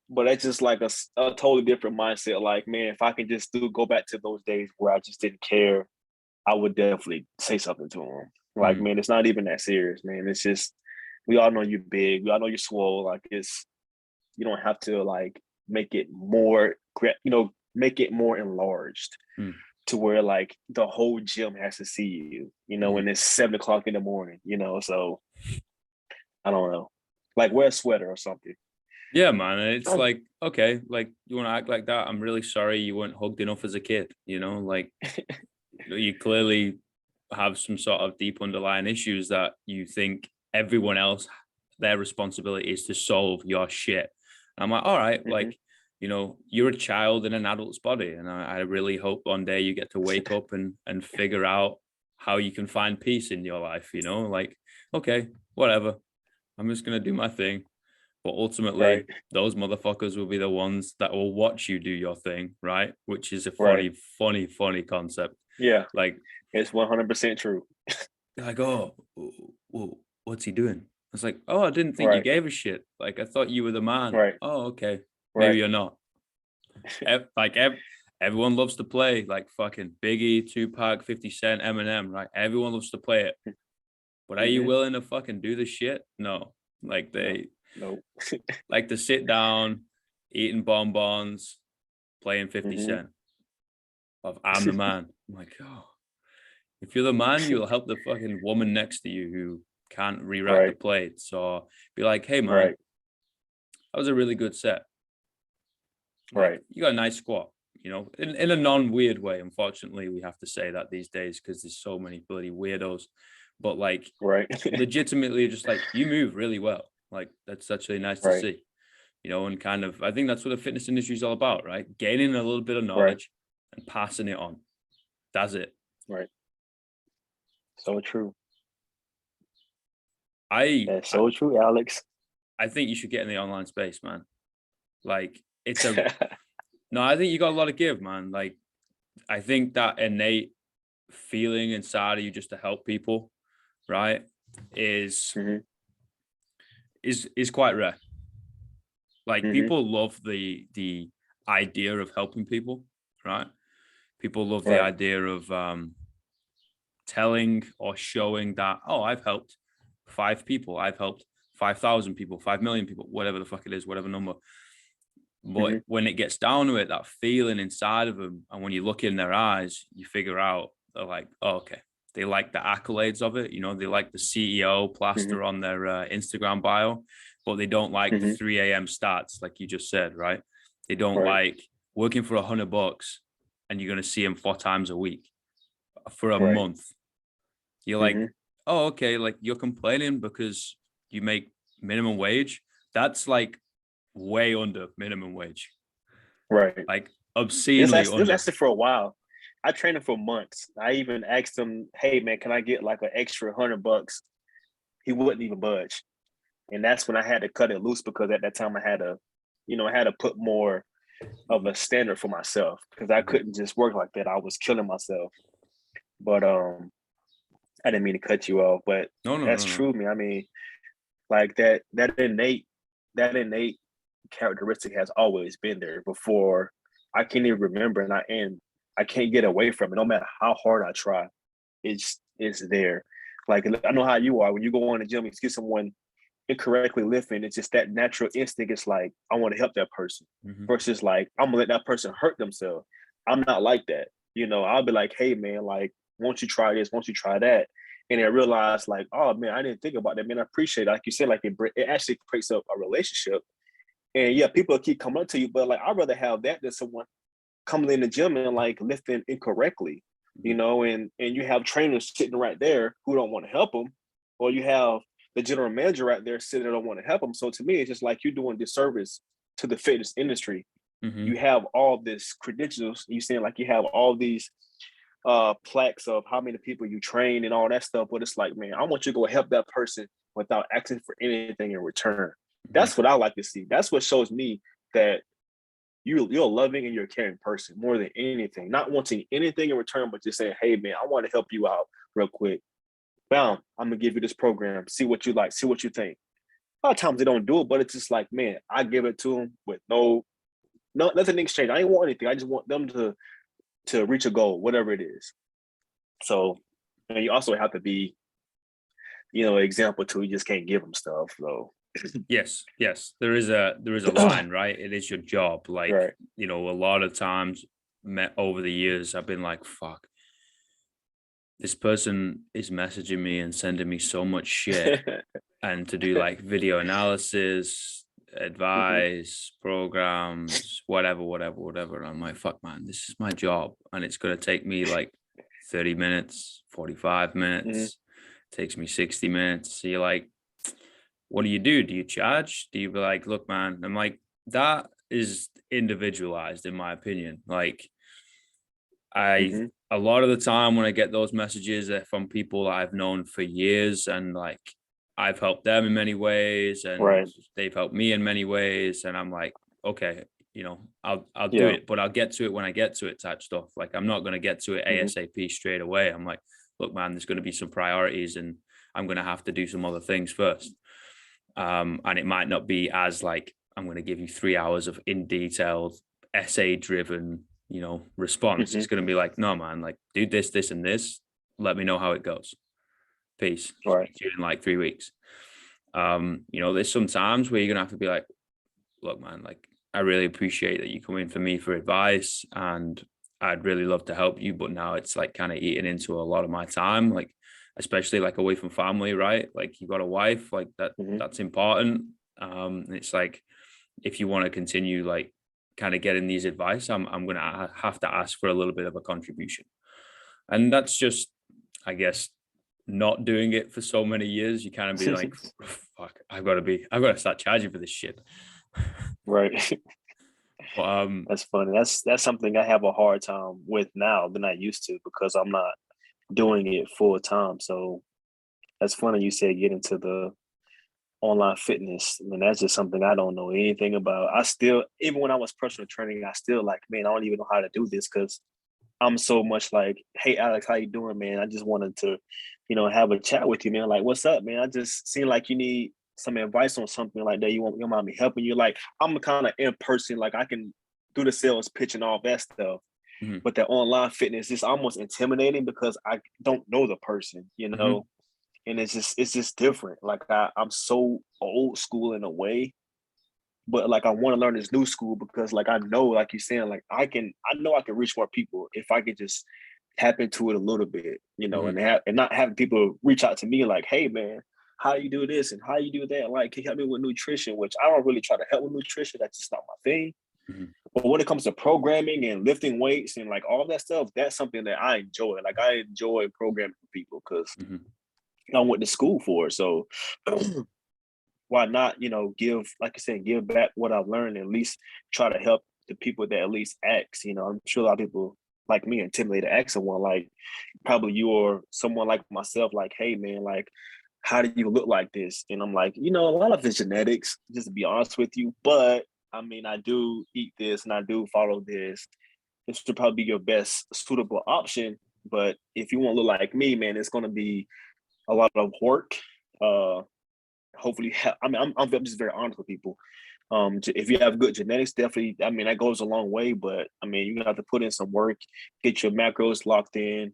But that's just like a totally different mindset. Like, man, if I can just go back to those days where I just didn't care, I would definitely say something to him. Like, man, it's not even that serious, man. It's just, we all know you're big. We all know you're swole. Like, you don't have to like make it more, make it more enlarged to where like the whole gym has to see you, when it's 7:00 in the morning, so I don't know, like wear a sweater or something. Yeah, man. It's like, okay, like you want to act like that. I'm really sorry you weren't hugged enough as a kid, like you clearly have some sort of deep underlying issues that you think everyone else, their responsibility is to solve your shit. And I'm like, all right, like, you're a child in an adult's body. And I really hope one day you get to wake up and figure out how you can find peace in your life, like, okay, whatever. I'm just going to do my thing. But ultimately, those motherfuckers will be the ones that will watch you do your thing, right? Which is a funny concept. Yeah. Like, it's 100% true. Like, oh, well, what's he doing? I was like, oh, I didn't think you gave a shit. Like, I thought you were the man. Right. Oh, okay. Maybe you're not. Everyone loves to play like fucking Biggie, Tupac, 50 Cent, Eminem, right? Everyone loves to play it. But are you willing to fucking do the shit? No. Like Nope. like to sit down, eating bonbons, playing 50 Cent. I'm the man. I'm like, oh, if you're the man, you'll help the fucking woman next to you who can't rewrite the plates. So be like, hey man, that was a really good set. Like, you got a nice squat, in a non-weird way. Unfortunately, we have to say that these days because there's so many bloody weirdos. But like, legitimately, just like you move really well. Like that's actually nice to see, and kind of, I think that's what the fitness industry is all about, right? Gaining a little bit of knowledge and passing it on. That's it. Right. So true. That's so true, Alex. I think you should get in the online space, man. Like it's no, I think you got a lot to give, man. Like I think that innate feeling inside of you just to help people, right, is quite rare. Like people love the idea of helping people, right? People love the idea of telling or showing that, oh, I've helped 5 people, I've helped 5,000 people, 5 million people, whatever the fuck it is, whatever number. But when it gets down to it, that feeling inside of them, and when you look in their eyes, you figure out they're like, oh, okay, they like the accolades of it. They like the CEO plaster on their Instagram bio, but they don't like the 3 a.m. starts, like you just said, right? They don't like working for $100 and you're going to see them 4 times a week for a month. You're like, oh, okay, like you're complaining because you make minimum wage. That's like way under minimum wage. Right. Like obscenely under. This lasted for a while. I trained him for months. I even asked him, hey man, can I get like an extra $100 he wouldn't even budge. And that's when I had to cut it loose, because at that time I had to put more of a standard for myself, because I couldn't just work like that. I was killing myself. But I didn't mean to cut you off, but No, no, that's no, no. true, man. I mean, like that innate characteristic has always been there before I can even remember, and I can't get away from it. No matter how hard I try, it's there. Like, I know how you are when you go in the gym and see someone incorrectly lifting. It's just that natural instinct. It's like, I want to help that person, Mm-hmm. versus like, I'm gonna let that person hurt themselves. I'm not like that. I'll be like, hey man, like, won't you try this? Won't you try that? And I realized, like, oh man, I didn't think about that. Man, I appreciate it. Like you said, like, it actually creates up a relationship. And yeah, people keep coming up to you, but like, I'd rather have that than someone coming in the gym and like lifting incorrectly, and you have trainers sitting right there who don't want to help them, or you have the general manager right there sitting there don't want to help them. So to me, it's just like you're doing disservice to the fitness industry. Mm-hmm. You have all this credentials. You saying like you have all these plaques of how many people you train and all that stuff, but it's like, man, I want you to go help that person without asking for anything in return. Mm-hmm. That's what I like to see. That's what shows me that you're a loving and you're a caring person more than anything. Not wanting anything in return, but just saying, hey man, I want to help you out real quick. Bam, I'm gonna give you this program. See what you like, see what you think. A lot of times they don't do it, but it's just like, man, I give it to them with no nothing in exchange. I ain't want anything. I just want them to reach a goal, whatever it is. So, and you also have to be, an example too. You just can't give them stuff. So Yes, yes. There is a line, right? It is your job. Like, right. a lot of times over the years, I've been like, fuck, this person is messaging me and sending me so much shit, and to do like video analysis, Mhm, advice, programs, whatever, whatever, whatever. And I'm like, fuck, man, this is my job. And it's going to take me like 30 minutes, 45 mhm, minutes, takes me 60 minutes. So you're like, what do you do? Do you charge? Do you be like, look, man? I'm like, that is individualized, in my opinion. Like, I, mhm. a lot of the time when I get those messages, they're from people I've known for years, and like, I've helped them in many ways and Right. they've helped me in many ways. And I'm like, okay, I'll do Yeah. it, but I'll get to it when I get to it type stuff. Like, I'm not going to get to it Mhm, ASAP straight away. I'm like, look, man, there's going to be some priorities and I'm going to have to do some other things first. And it might not be as like, I'm going to give you 3 hours of in detailed essay driven, response. mhm. It's going to be like, no, man, like, do this, this, and this. Let me know how it goes. Peace. Right. Speak to you in like 3 weeks. There's some times where you're gonna have to be like, look, man, like, I really appreciate that you come in for me for advice and I'd really love to help you, but now it's like kind of eating into a lot of my time, like especially like away from family, right? Like, you got a wife, like Mhm. that's important. It's like, if you want to continue like kind of getting these advice, I'm gonna have to ask for a little bit of a contribution. And that's just, I guess, not doing it for so many years, you kind of be like, fuck, I've got to start charging for this shit. Right. But That's funny. That's something I have a hard time with now than I used to, because I'm not doing it full time. So that's funny you said get into the online fitness. I mean, that's just something I don't know anything about. I still, even when I was personal training, I still like, man, I don't even know how to do this, because I'm so much like, hey Alex, how you doing, man? I just wanted to, have a chat with you, man. Like, what's up, man? I just seem like you need some advice on something like that. You mind me helping you? Like, I'm kind of in person, like I can do the sales pitch and all that stuff. mhm, But that online fitness is almost intimidating because I don't know the person, mhm, and it's just different. Like, I'm so old school in a way, but like I want to learn this new school, because like I know, like you're saying, like I know I can reach more people if I could just tap into it a little bit, mhm, and not having people reach out to me like, hey man, how you do this and how you do that? Like, can you help me with nutrition? Which I don't really try to help with nutrition. That's just not my thing. mhm, But when it comes to programming and lifting weights and like all that stuff, that's something that I enjoy. Like, I enjoy programming for people because mhm, I went to school for it. So why not, give, like I said, give back what I've learned, and at least try to help the people that at least ask. I'm sure a lot of people like me intimidated to ask someone, like probably you or someone like myself, like, hey man, like how do you look like this? And I'm like, a lot of it's genetics, just to be honest with you. But I mean, I do eat this and I do follow this. This should probably be your best suitable option. But if you want to look like me, man, it's going to be a lot of work. Hopefully, I mean, I'm just very honest with people. If you have good genetics, definitely, I mean, that goes a long way. But I mean, you're gonna have to put in some work, get your macros locked in,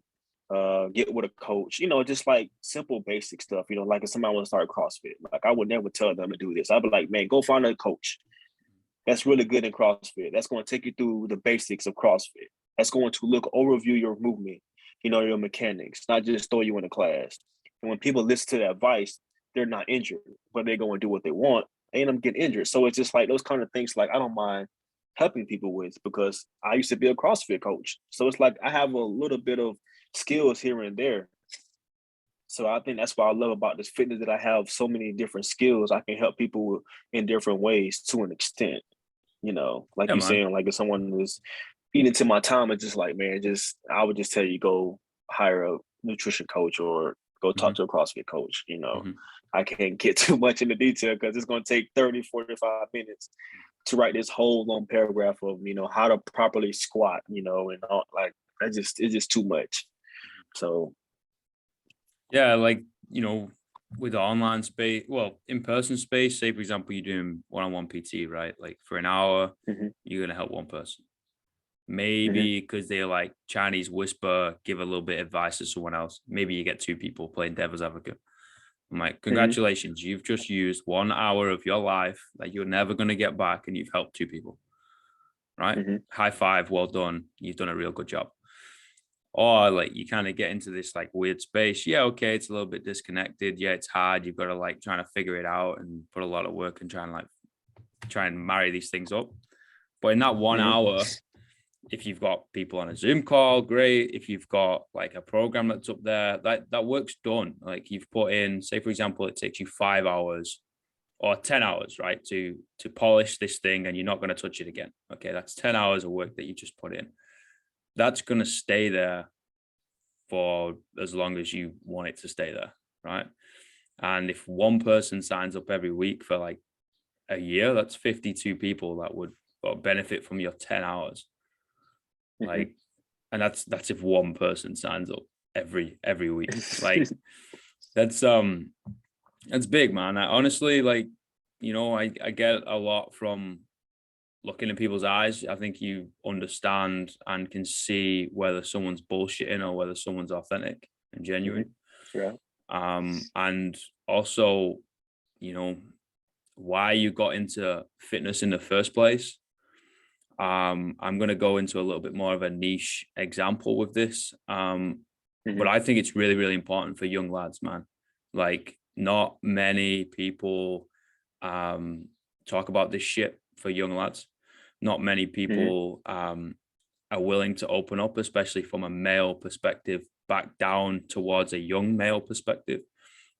get with a coach. Just like simple basic stuff. Like if somebody want to start CrossFit, like I would never tell them to do this. I'd be like, man, go find a coach that's really good in CrossFit. That's going to take you through the basics of CrossFit. That's going to overview your movement, your mechanics, not just throw you in a class. And when people listen to that advice, they're not injured, but they're going to do what they want. They end up getting injured. So it's just like those kind of things, like I don't mind helping people with, because I used to be a CrossFit coach. So it's like I have a little bit of skills here and there. So I think that's what I love about this fitness, that I have so many different skills. I can help people in different ways to an extent. Like Yeah, you're man. saying, like if someone was eating to my time, it's just like, man, I would just tell you, go hire a nutrition coach or go talk Hmm. to a CrossFit coach. Hmm. I can't get too much into detail because it's going to take 30, 45 minutes to write this whole long paragraph of, how to properly squat, and all, like it's just too much. So Yeah, like, with the online space, well, in-person space, say for example, you're doing one-on-one PT, right? Like for an hour, mhm, you're gonna help one person. mhm, Maybe because they're like Chinese whisper, give a little bit of advice to someone else. Maybe you get two people playing devil's advocate. I'm like, mhm, congratulations, you've just used 1 hour of your life that you're never gonna get back, and you've helped two people, right? mhm, High five, well done. You've done a real good job. Or like you kind of get into this like weird space. Yeah, okay, it's a little bit disconnected. Yeah, it's hard. You've got to like trying to figure it out and put a lot of work and try and marry these things up. But in that one mhm, hour, if you've got people on a Zoom call, great. If you've got like a program that's up there, that work's done. Like you've put in, say for example, it takes you 5 hours or 10 hours, right, to polish this thing, and you're not going to touch it again. Okay, that's 10 hours of work that you just put in. That's going to stay there for as long as you want it to stay there, right? And if one person signs up every week for like a year, that's 52 people that would benefit from your 10 hours. mhm. Like, and that's if one person signs up every week. Like that's that's big, man. I honestly, like, I get a lot from looking in people's eyes. I think you understand and can see whether someone's bullshitting or whether someone's authentic and genuine. Mhm. Yeah. And also, you know, why you got into fitness in the first place. I'm going to go into a little bit more of a niche example with this. But Mhm. I think it's really, really important for young lads, man. Like, not many people talk about this shit for young lads. Not many Mhm. people are willing to open up, especially from a male perspective, back down towards a young male perspective,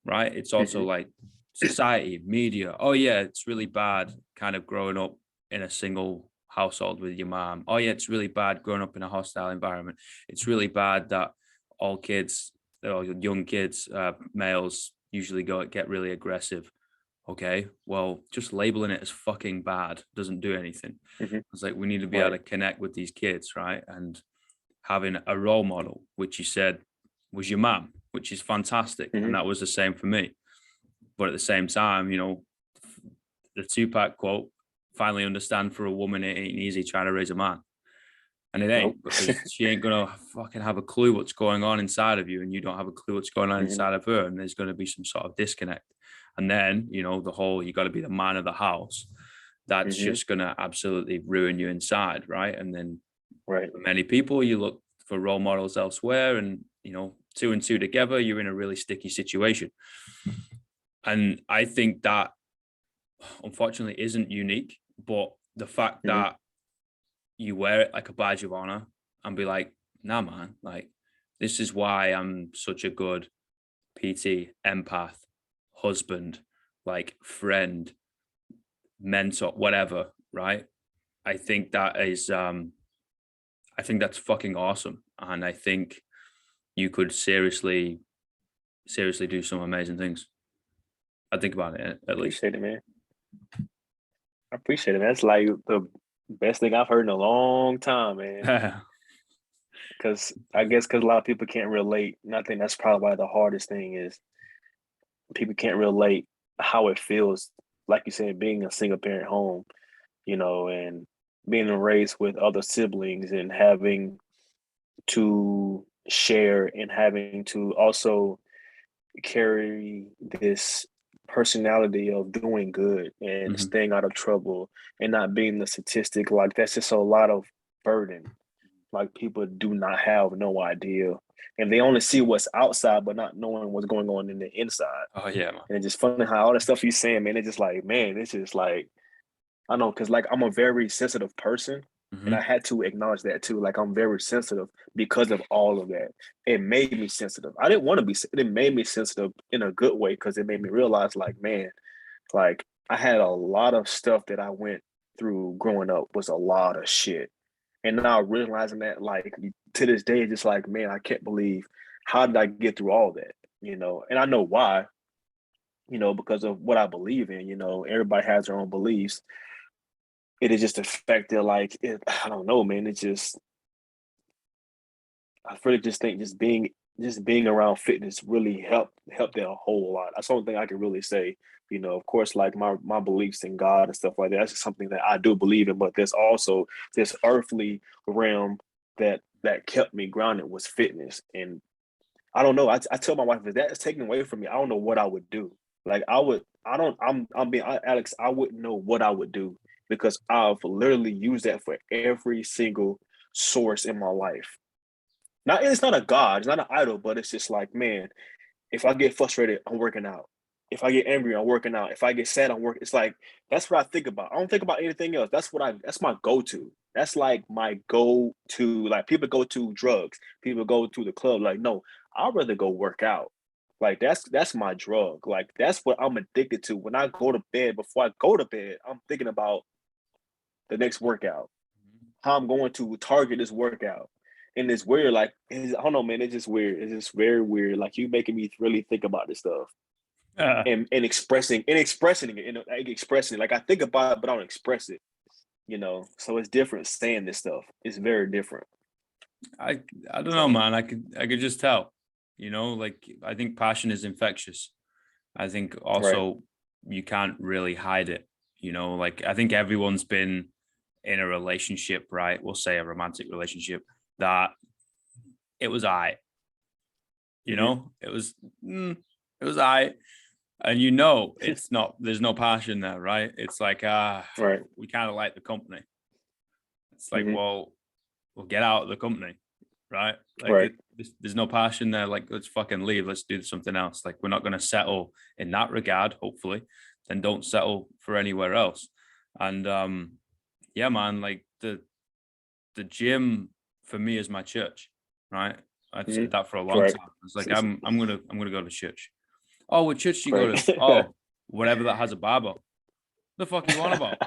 right? It's also Mhm. like society, media. Oh, yeah, it's really bad kind of growing up in a single household with your mom. Oh, yeah, it's really bad growing up in a hostile environment. It's really bad that all kids or young kids, males, usually get really aggressive. Okay, well, just labeling it as fucking bad doesn't do anything. Mhm. It's like we need to be able Right. to connect with these kids, right? And having a role model, which you said was your mom, which is fantastic. And Mhm. that was the same for me. But at the same time, the Tupac quote, finally understand for a woman, it ain't easy trying to raise a man. And it Nope. ain't, because she ain't going to fucking have a clue what's going on inside of you. And you don't have a clue what's going on Mhm. inside of her. And there's going to be some sort of disconnect. And then, the whole, you got to be the man of the house. That's Mhm. just going to absolutely ruin you inside. Right. And then Right. for many people, you look for role models elsewhere, and, two and two together, you're in a really sticky situation. And I think that unfortunately isn't unique, but the fact Mhm. that you wear it like a badge of honor and be like, nah, man, like, this is why I'm such a good PT, empath, husband, like friend, mentor, whatever, right? I think that is, I think that's fucking awesome. And I think you could seriously do some amazing things. I think about it at least. Appreciate it, man. I appreciate it, man. That's like the best thing I've heard in a long time, man. Because I guess because a lot of people can't relate. And I think that's probably the hardest thing is people can't relate how it feels, like you said, being a single parent home, and being raised with other siblings and having to share and having to also carry this personality of doing good and Mhm. staying out of trouble and not being the statistic. Like that's just a lot of burden. Like people do not have no idea. And they only see what's outside, but not knowing what's going on in the inside. Oh yeah, man. And it's just funny how all the stuff he's saying, man, it's just like, man, it's just like, I know, because like I'm a very sensitive person. And I Hmm. had to acknowledge that too. Like I'm very sensitive because of all of that. It made me sensitive. I didn't want to be. It made me sensitive in a good way because it made me realize, like, man, like I had a lot of stuff that I went through growing up was a lot of shit. And now realizing that, like to this day, just like, man, I can't believe how did I get through all that. And I know why. Because of what I believe in. Everybody has their own beliefs. It is just the fact that, like, I don't know, man. It's just I really just think just being around fitness really helped it a whole lot. That's the only thing I can really say. Of course, like my beliefs in God and stuff like that. That's just something that I do believe in. But there's also this earthly realm that kept me grounded was fitness. And I don't know. I tell my wife if that is taken away from me, I don't know what I would do. Like I would. I don't. I'm being Alex. I wouldn't know what I would do because I've literally used that for every single source in my life. Not it's not a god, it's not an idol, but it's just like, man, if I get frustrated, I'm working out. If I get angry, I'm working out. If I get sad, I'm working. It's like that's what I think about. I don't think about anything else. That's my go-to. That's like my go-to. Like people go to drugs, people go to the club. Like, no, I'd rather go work out. Like that's my drug. Like that's what I'm addicted to. When I go to bed, before I go to bed, I'm thinking about the next workout, how I'm going to target this workout. And it's weird, like I don't know, man. It's just weird. It's just very weird. Like you making me really think about this stuff and expressing it and like expressing it. Like I think about it, but I don't express it. So it's different saying this stuff. It's very different. I I don't know, So man. I could just tell. Like I think passion is infectious. I think right, also you can't really hide it. Like I think everyone's been in a relationship, right? We'll say a romantic relationship that it was I. hmm It was it was I, and it's not. There's no passion there, right? It's like right, we kind of like the company. It's like, hmm well, we'll get out of the company, right? Like right, there's no passion there. Like let's fucking leave. Let's do something else. Like we're not going to settle in that regard. Hopefully, then don't settle for anywhere else. And yeah, man. Like the gym for me is my church, right? I've hmm said that for a long right, time. It's like I'm gonna go to church. Oh, what church do you go right. to? Oh, whatever that has a barbell. The fuck you on about?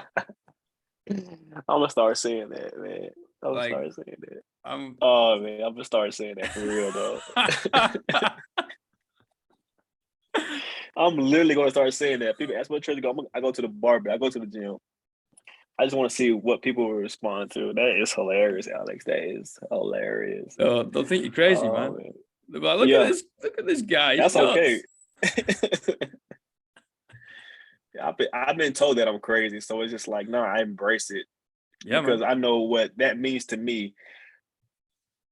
I'm gonna start saying that, man. I'm gonna Like start saying that. I'm Oh man, I'm gonna start saying that for real though. I'm literally gonna start saying that. People ask me what church to go. I go to the barber. I go to the gym. I just want to see what people will respond to. That is hilarious, Alex. That is hilarious. they'll think you're crazy, Oh man. man. They'll be like, Yeah, look at this guy, he's that's okay. nuts. I've been told that I'm crazy, so it's just like, no, I embrace it Yeah, because man. I know what that means to me,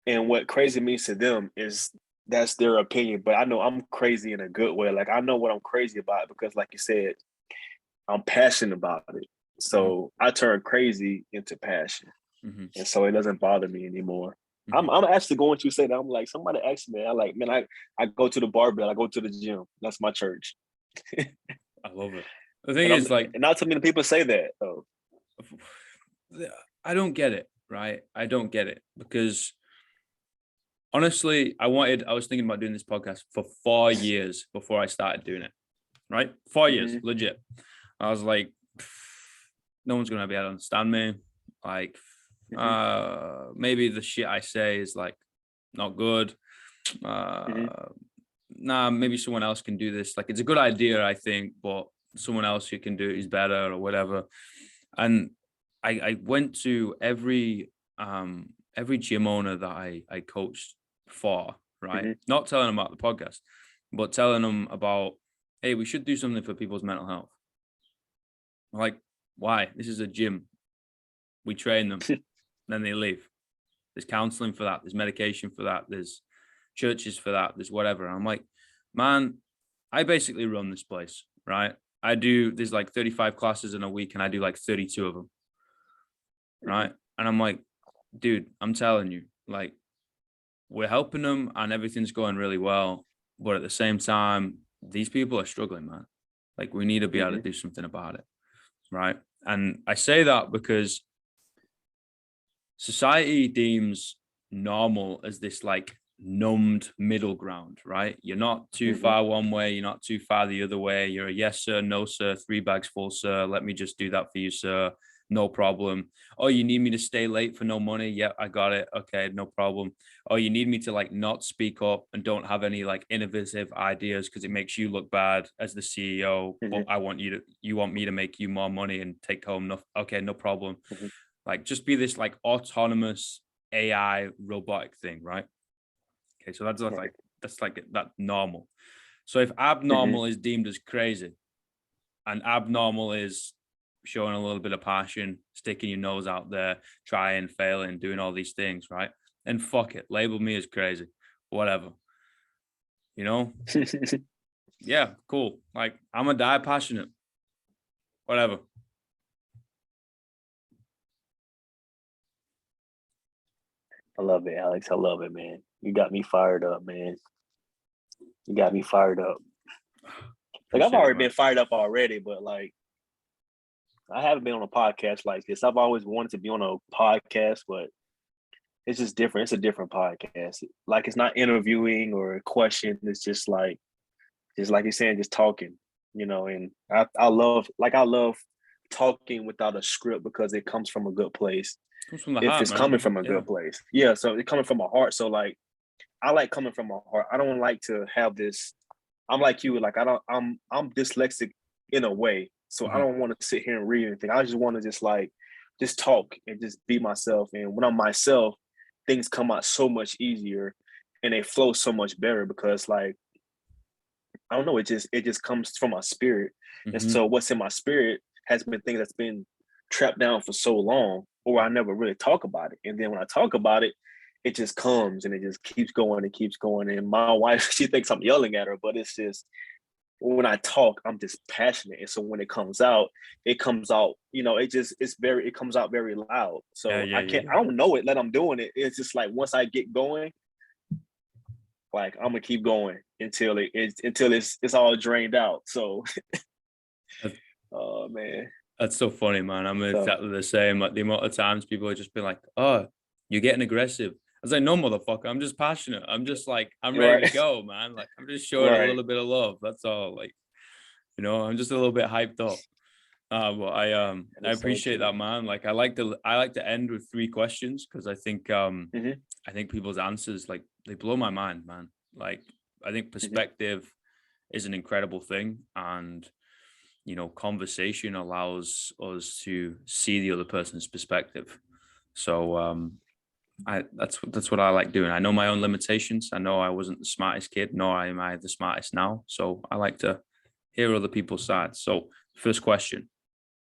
and what crazy means to them is that's their opinion. But I know I'm crazy in a good way. Like I know what I'm crazy about because, like you said, I'm passionate about it. Hmm. So I turn crazy into passion, Hmm. and so it doesn't bother me anymore. I'm Hmm. I'm actually going to say that I'm like somebody asked me. I like man, I go to the barbell. I go to the gym. That's my church, I love it. The thing and I'm is, like, and not too many people say that though. I don't get it, right? I don't get it because honestly, I was thinking about doing this podcast for 4 years before I started doing it, right? 4 years, Mm-hmm, legit. I was like, no one's gonna be able to understand me. Like, mm-hmm, maybe the shit I say is like not good. mm-hmm, Uh, nah, maybe someone else can do this. Like, it's a good idea, I think, but someone else who can do it is better or whatever. And I went to every gym owner that I coached for, right? Mm-hmm. Not telling them about the podcast, but telling them about, hey, we should do something for people's mental health. I'm like, why? This is a gym. We train them, then they leave. There's counseling for that. There's medication for that. There's churches for that. There's whatever. And I'm like, man, I basically run this place, right? There's like 35 classes in a week and I do like 32 of them, right? And I'm like, dude, I'm telling you, like, we're helping them and everything's going really well. But at the same time, these people are struggling, man. Like, we need to be able to do something about it, right? And I say that because society deems normal as this like numbed middle ground, right? You're not too far one way, you're not too far the other way. You're a yes, sir, no, sir, 3 bags full, sir. Let me just do that for you, sir. No problem. Oh, you need me to stay late for no money? Yep, I got it. Okay, no problem. Oh, you need me to like not speak up and don't have any like innovative ideas because it makes you look bad as the CEO, but you want me to make you more money and take home enough. Okay, no problem. Like, just be this like autonomous AI robotic thing, right? Okay, so that's like that normal. So if abnormal is deemed as crazy, and abnormal is showing a little bit of passion, sticking your nose out there, trying, failing, doing all these things, right? And fuck it, label me as crazy, whatever. You know? Yeah, cool. Like, I'm gonna die passionate, whatever. I love it, Alex. I love it, man. You got me fired up, man. You got me fired up. Like, I've already been fired up already, but like, I haven't been on a podcast like this. I've always wanted to be on a podcast, but it's just different. It's a different podcast. Like, it's not interviewing or a question. It's just like you're saying, just talking, you know. And I love talking without a script because it comes from a good place. It comes from the If heart, it's man. coming from a good place, yeah. So it's coming from my heart. So like, I like coming from my heart. I don't like to have this. I'm like you. Like, I'm dyslexic in a way. So I don't want to sit here and read anything. I just want to just talk and just be myself. And when I'm myself, things come out so much easier and they flow so much better because like, I don't know, it just comes from my spirit. And so what's in my spirit has been things that's been trapped down for so long, or I never really talk about it. And then when I talk about it, it just comes and it just keeps going and keeps going. And my wife, she thinks I'm yelling at her, but it's just, when I talk, I'm just passionate. And so when it comes out, you know, it comes out very loud. So I don't know it, let I'm doing it. It's just like, once I get going, like, I'm gonna keep going until it's all drained out. So, oh man, that's so funny, man. I'm exactly the same. Like, the amount of times people have just been like, "Oh, you're getting aggressive." I was like, "No, motherfucker. I'm just passionate. I'm just like, I'm ready to go, man. Like, I'm just showing a little bit of love. That's all. Like, you know, I'm just a little bit hyped up." But I appreciate that, man. Like, I like to end with 3 questions because I think people's answers, like, they blow my mind, man. Like, I think perspective is an incredible thing, and you know, conversation allows us to see the other person's perspective. So that's what I like doing. I know my own limitations. I know I wasn't the smartest kid, nor am I the smartest now. So I like to hear other people's sides. So first question,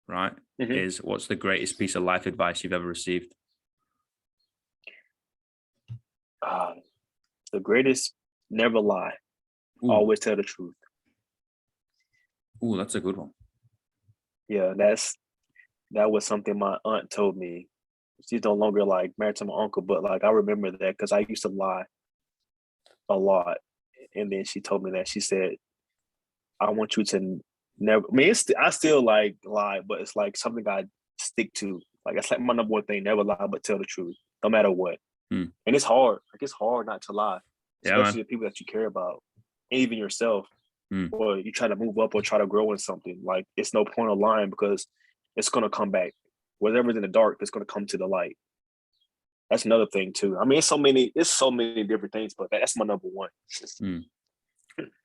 right, is what's the greatest piece of life advice you've ever received? The greatest: never lie. Always tell the truth. Ooh, that's a good one. Yeah, that was something my aunt told me. She's no longer like married to my uncle, but like, I remember that because I used to lie a lot. And then she told me that. She said, I want you to never, I mean, I still like lie, but it's like something I stick to. Like, it's like my number one thing: never lie, but tell the truth, no matter what. And it's hard. Like, it's hard not to lie, especially the people that you care about, and even yourself. Or you try to move up or try to grow in something. Like, it's no point of lying because it's gonna come back. Whatever's in the dark, it's gonna come to the light. That's another thing too. I mean, it's so many different things, but that's my number one.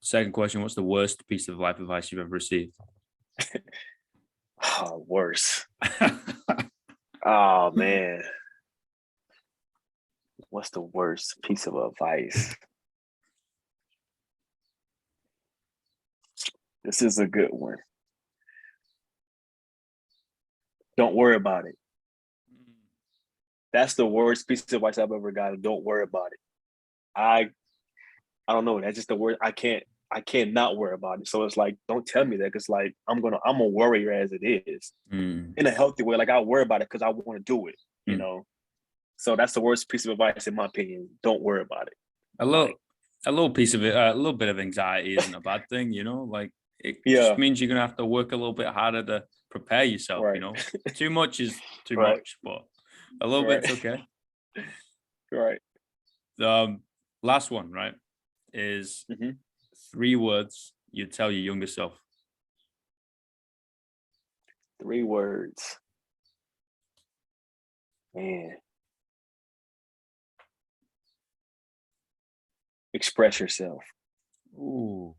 Second question, what's the worst piece of life advice you've ever received? Oh, worse. Oh man. What's the worst piece of advice? This is a good one. Don't worry about it. That's the worst piece of advice I've ever gotten. Don't worry about it. I don't know. That's just the word. I can't not worry about it. So it's like, don't tell me that, because like I'm a worrier as it is in a healthy way. Like I worry about it because I want to do it, you know. So that's the worst piece of advice in my opinion. Don't worry about it. A little piece of it, a little bit of anxiety isn't a bad thing, you know. Like it Yeah. just means you're gonna have to work a little bit harder to prepare yourself. Right. You know, too much is too Right. much, but a little Right. bit's okay. Right. Last one, right, is 3 words you'd tell your younger self. 3 words. Man. Express yourself. Ooh,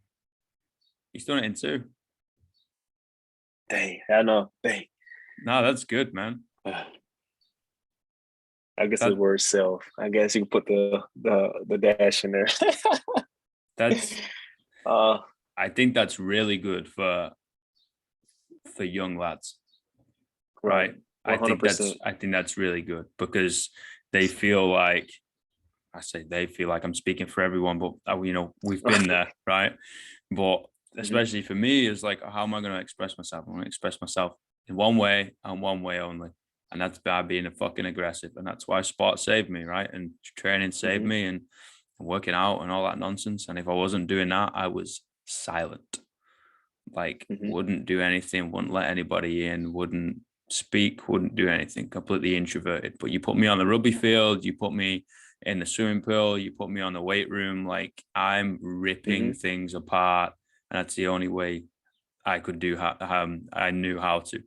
he's doing it in 2. Dang, I know. Dang. No, that's good, man. I guess the word self. I guess you can put the dash in there. That's I think that's really good for young lads. Right. 100%. I think that's really good because they feel like, I say they feel like I'm speaking for everyone, but you know, we've been there, right? But especially for me, is like, how am I going to express myself? I'm going to express myself in one way and one way only, and that's by being a fucking aggressive. And that's why sport saved me, right? And training saved me, and working out and all that nonsense. And if I wasn't doing that, I was silent. Like, wouldn't do anything, wouldn't let anybody in, wouldn't speak, wouldn't do anything, completely introverted. But you put me on the rugby field, you put me in the swimming pool, you put me on the weight room, like I'm ripping things apart. And that's the only way I could do I knew how to.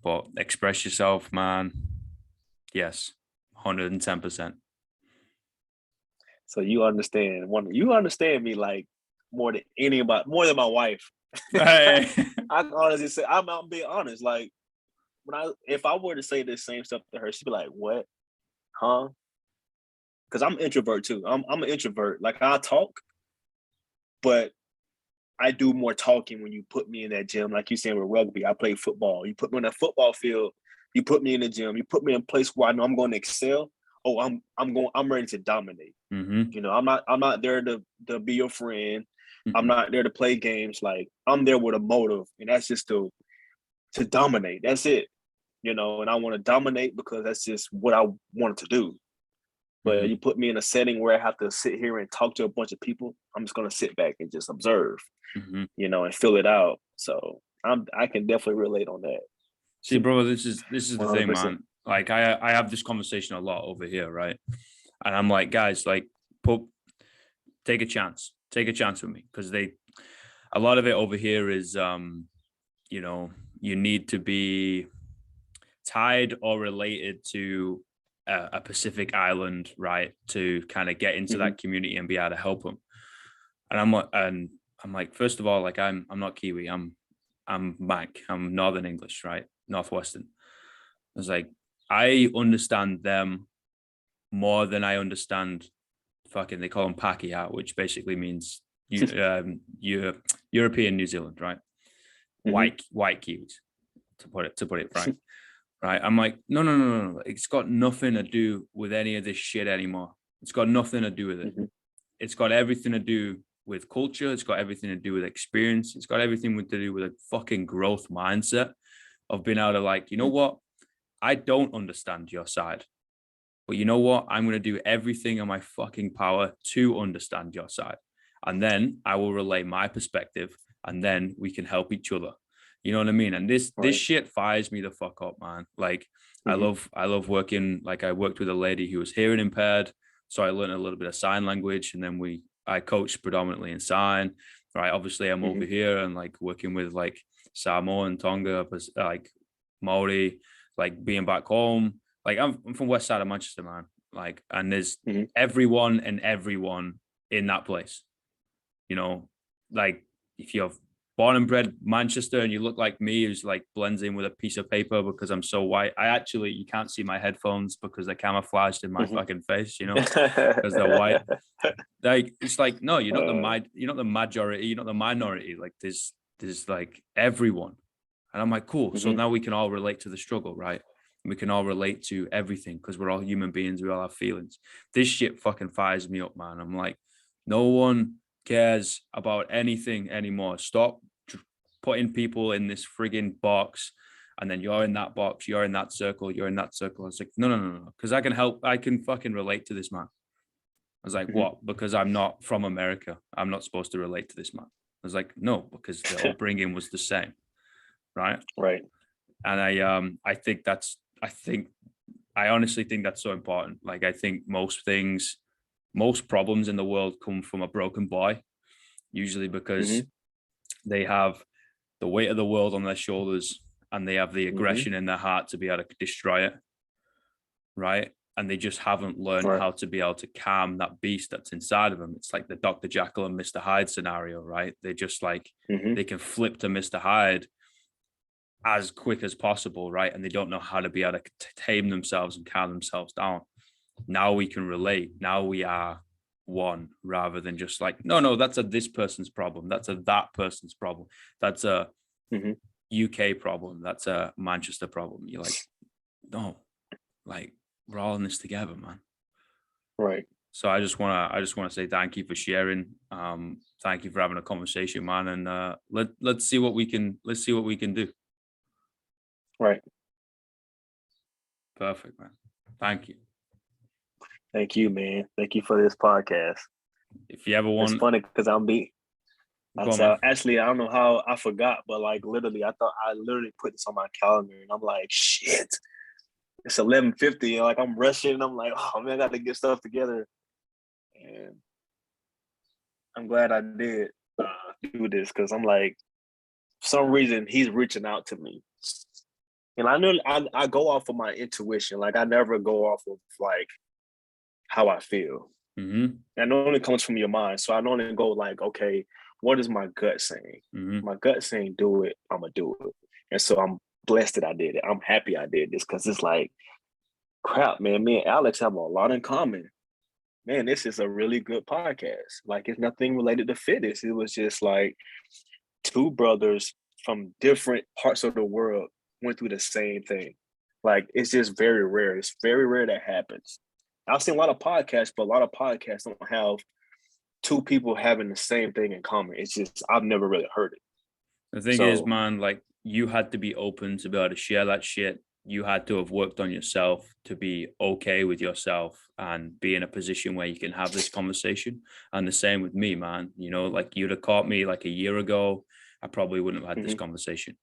But express yourself, man. Yes, 110%. So you understand me like more than my wife. Hey. I can honestly say, I'm being honest. Like if I were to say the same stuff to her, she'd be like, "What? Huh?" Because I'm an introvert too. I'm an introvert. Like I talk, but I do more talking when you put me in that gym. Like you saying with rugby, I play football. You put me on a football field. You put me in the gym. You put me in a place where I know I'm going to excel. Oh, I'm ready to dominate. You know, I'm not there to be your friend. I'm not there to play games. Like I'm there with a motive, and that's just to dominate. That's it. You know, and I want to dominate because that's just what I wanted to do. But you put me in a setting where I have to sit here and talk to a bunch of people, I'm just gonna sit back and just observe, you know, and fill it out. So I can definitely relate on that. See, bro, this is the 100%. thing, man. Like I have this conversation a lot over here, right? And I'm like, guys, like, take a chance with me, because a lot of it over here is, you know, you need to be tied or related to a Pacific island, right, to kind of get into that community and be able to help them. And I'm like, first of all, like I'm not Kiwi, I'm Mac, I'm Northern English, right, Northwestern. I was like, I understand them more than I understand fucking, they call them Pakeha, which basically means European New Zealand, right? White Kiwis, to put it frank. Right. I'm like, no. It's got nothing to do with any of this shit anymore. It's got nothing to do with it. It's got everything to do with culture. It's got everything to do with experience. It's got everything to do with a fucking growth mindset of being able to, like, you know what? I don't understand your side, but you know what? I'm going to do everything in my fucking power to understand your side. And then I will relay my perspective, and then we can help each other. You know what I mean? And this shit fires me the fuck up, man. Like I love working. Like I worked with a lady who was hearing impaired, so I learned a little bit of sign language, and then I coached predominantly in sign. Right? Obviously, I'm over here and like working with like Samoa and Tonga, like Maori, like being back home. Like I'm from West Side of Manchester, man. Like, and there's everyone in that place. you know, like if you're born and bred Manchester and you look like me, who's like blends in with a piece of paper because I'm so white. You can't see my headphones because they're camouflaged in my fucking face, you know, because they're white. Like it's like, no, you're not the majority, you're not the minority. Like there's like everyone. And I'm like, cool. So now we can all relate to the struggle, right? We can all relate to everything because we're all human beings. We all have feelings. This shit fucking fires me up, man. I'm like, no one cares about anything anymore. Stop putting people in this frigging box, and then you're in that box, you're in that circle, you're in that circle. I was like, no, because I can help. I can fucking relate to this man. I was like, what? Because I'm not from America. I'm not supposed to relate to this man. I was like, no, because the upbringing was the same, right? Right. And I honestly think that's so important. Like I think most problems in the world come from a broken boy, usually because they have the weight of the world on their shoulders and they have the aggression in their heart to be able to destroy it, right? And they just haven't learned how to be able to calm that beast that's inside of them. It's like the Dr. Jekyll and Mr. Hyde scenario, right? They just like they can flip to Mr. Hyde as quick as possible, right? And they don't know how to be able to tame themselves and calm themselves down. Now we can relate. Now we are one, rather than just like, no, that's this person's problem. That's that person's problem. That's a UK problem. That's a Manchester problem. You're like, no, like we're all in this together, man. Right. So I just wanna say thank you for sharing. Thank you for having a conversation, man. And let's see what we can do. Right. Perfect, man. Thank you. Thank you, man. Thank you for this podcast. If you ever want, it's funny because actually, I don't know how I forgot, but like literally, I thought I literally put this on my calendar, and I'm like, shit, it's 11:50. Like I'm rushing, and I'm like, oh man, I got to get stuff together, and I'm glad I did do this because I'm like, for some reason, he's reaching out to me, and I know I go off of my intuition. Like I never go off of like how I feel. And it only comes from your mind. So I normally go like, okay, what is my gut saying? My gut saying do it, I'm gonna do it. And so I'm blessed that I did it. I'm happy I did this because it's like, crap, man, me and Alex have a lot in common. Man, this is a really good podcast. Like it's nothing related to fitness. It was just like two brothers from different parts of the world went through the same thing. Like it's just very rare. It's very rare that happens. I've seen a lot of podcasts, but a lot of podcasts don't have two people having the same thing in common. It's just, I've never really heard it. The thing is, man, like you had to be open to be able to share that shit. You had to have worked on yourself to be okay with yourself and be in a position where you can have this conversation. And the same with me, man. You know, like you'd have caught me like a year ago, I probably wouldn't have had this conversation.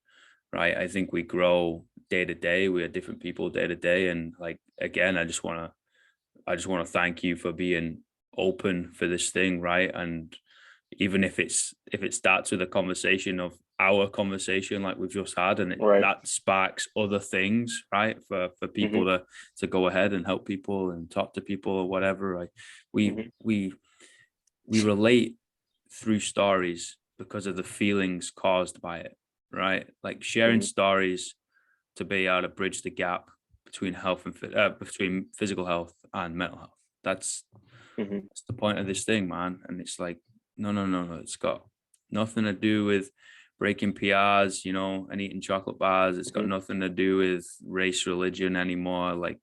Right. I think we grow day to day. We are different people day to day. And like, again, I just want to thank you for being open for this thing, right? And even if it starts with a conversation of our conversation like we've just had, and that sparks other things, right? For people to go ahead and help people and talk to people or whatever, right? We relate through stories because of the feelings caused by it, right? Like sharing stories to be able to bridge the gap between between physical health and mental health. That's the point of this thing, man. And it's like, no. It's got nothing to do with breaking PRs, you know, and eating chocolate bars. It's got nothing to do with race, religion anymore. Like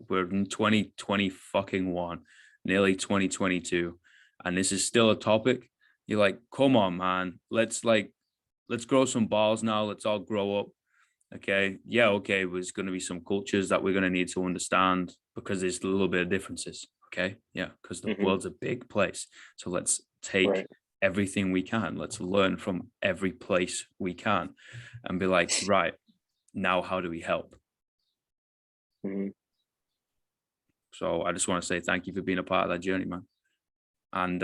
we're in 2020 fucking one, nearly 2022, and this is still a topic. You're like, come on, man. Let's grow some balls now. Let's all grow up. Okay. Yeah. Okay. There's going to be some cultures that we're going to need to understand because there's a little bit of differences. Okay. Yeah. Because the world's a big place. So let's take everything we can. Let's learn from every place we can and be like, right now, how do we help? So I just want to say thank you for being a part of that journey, man. And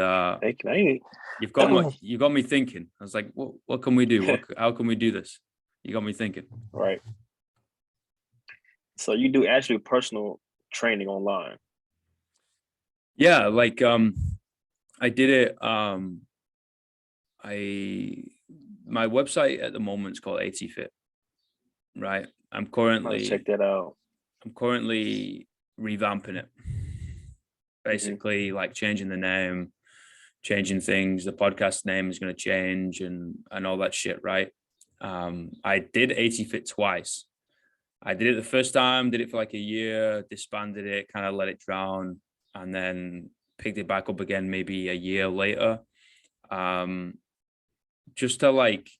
you've got me thinking. I was like, what can we do? How can we do this? You got me thinking. Right. So you do actually personal training online? Yeah, like I did it My website at the moment is called ATFit, right? I'm I'll check that out. currently revamping it. Mm-hmm. Basically, like changing the name, changing things. The podcast name is going to change and all that shit, right? I did ATFit twice. I did it the first time, did it for like a year, disbanded it, kind of let it drown, and then picked it back up again maybe a year later. Um, just to like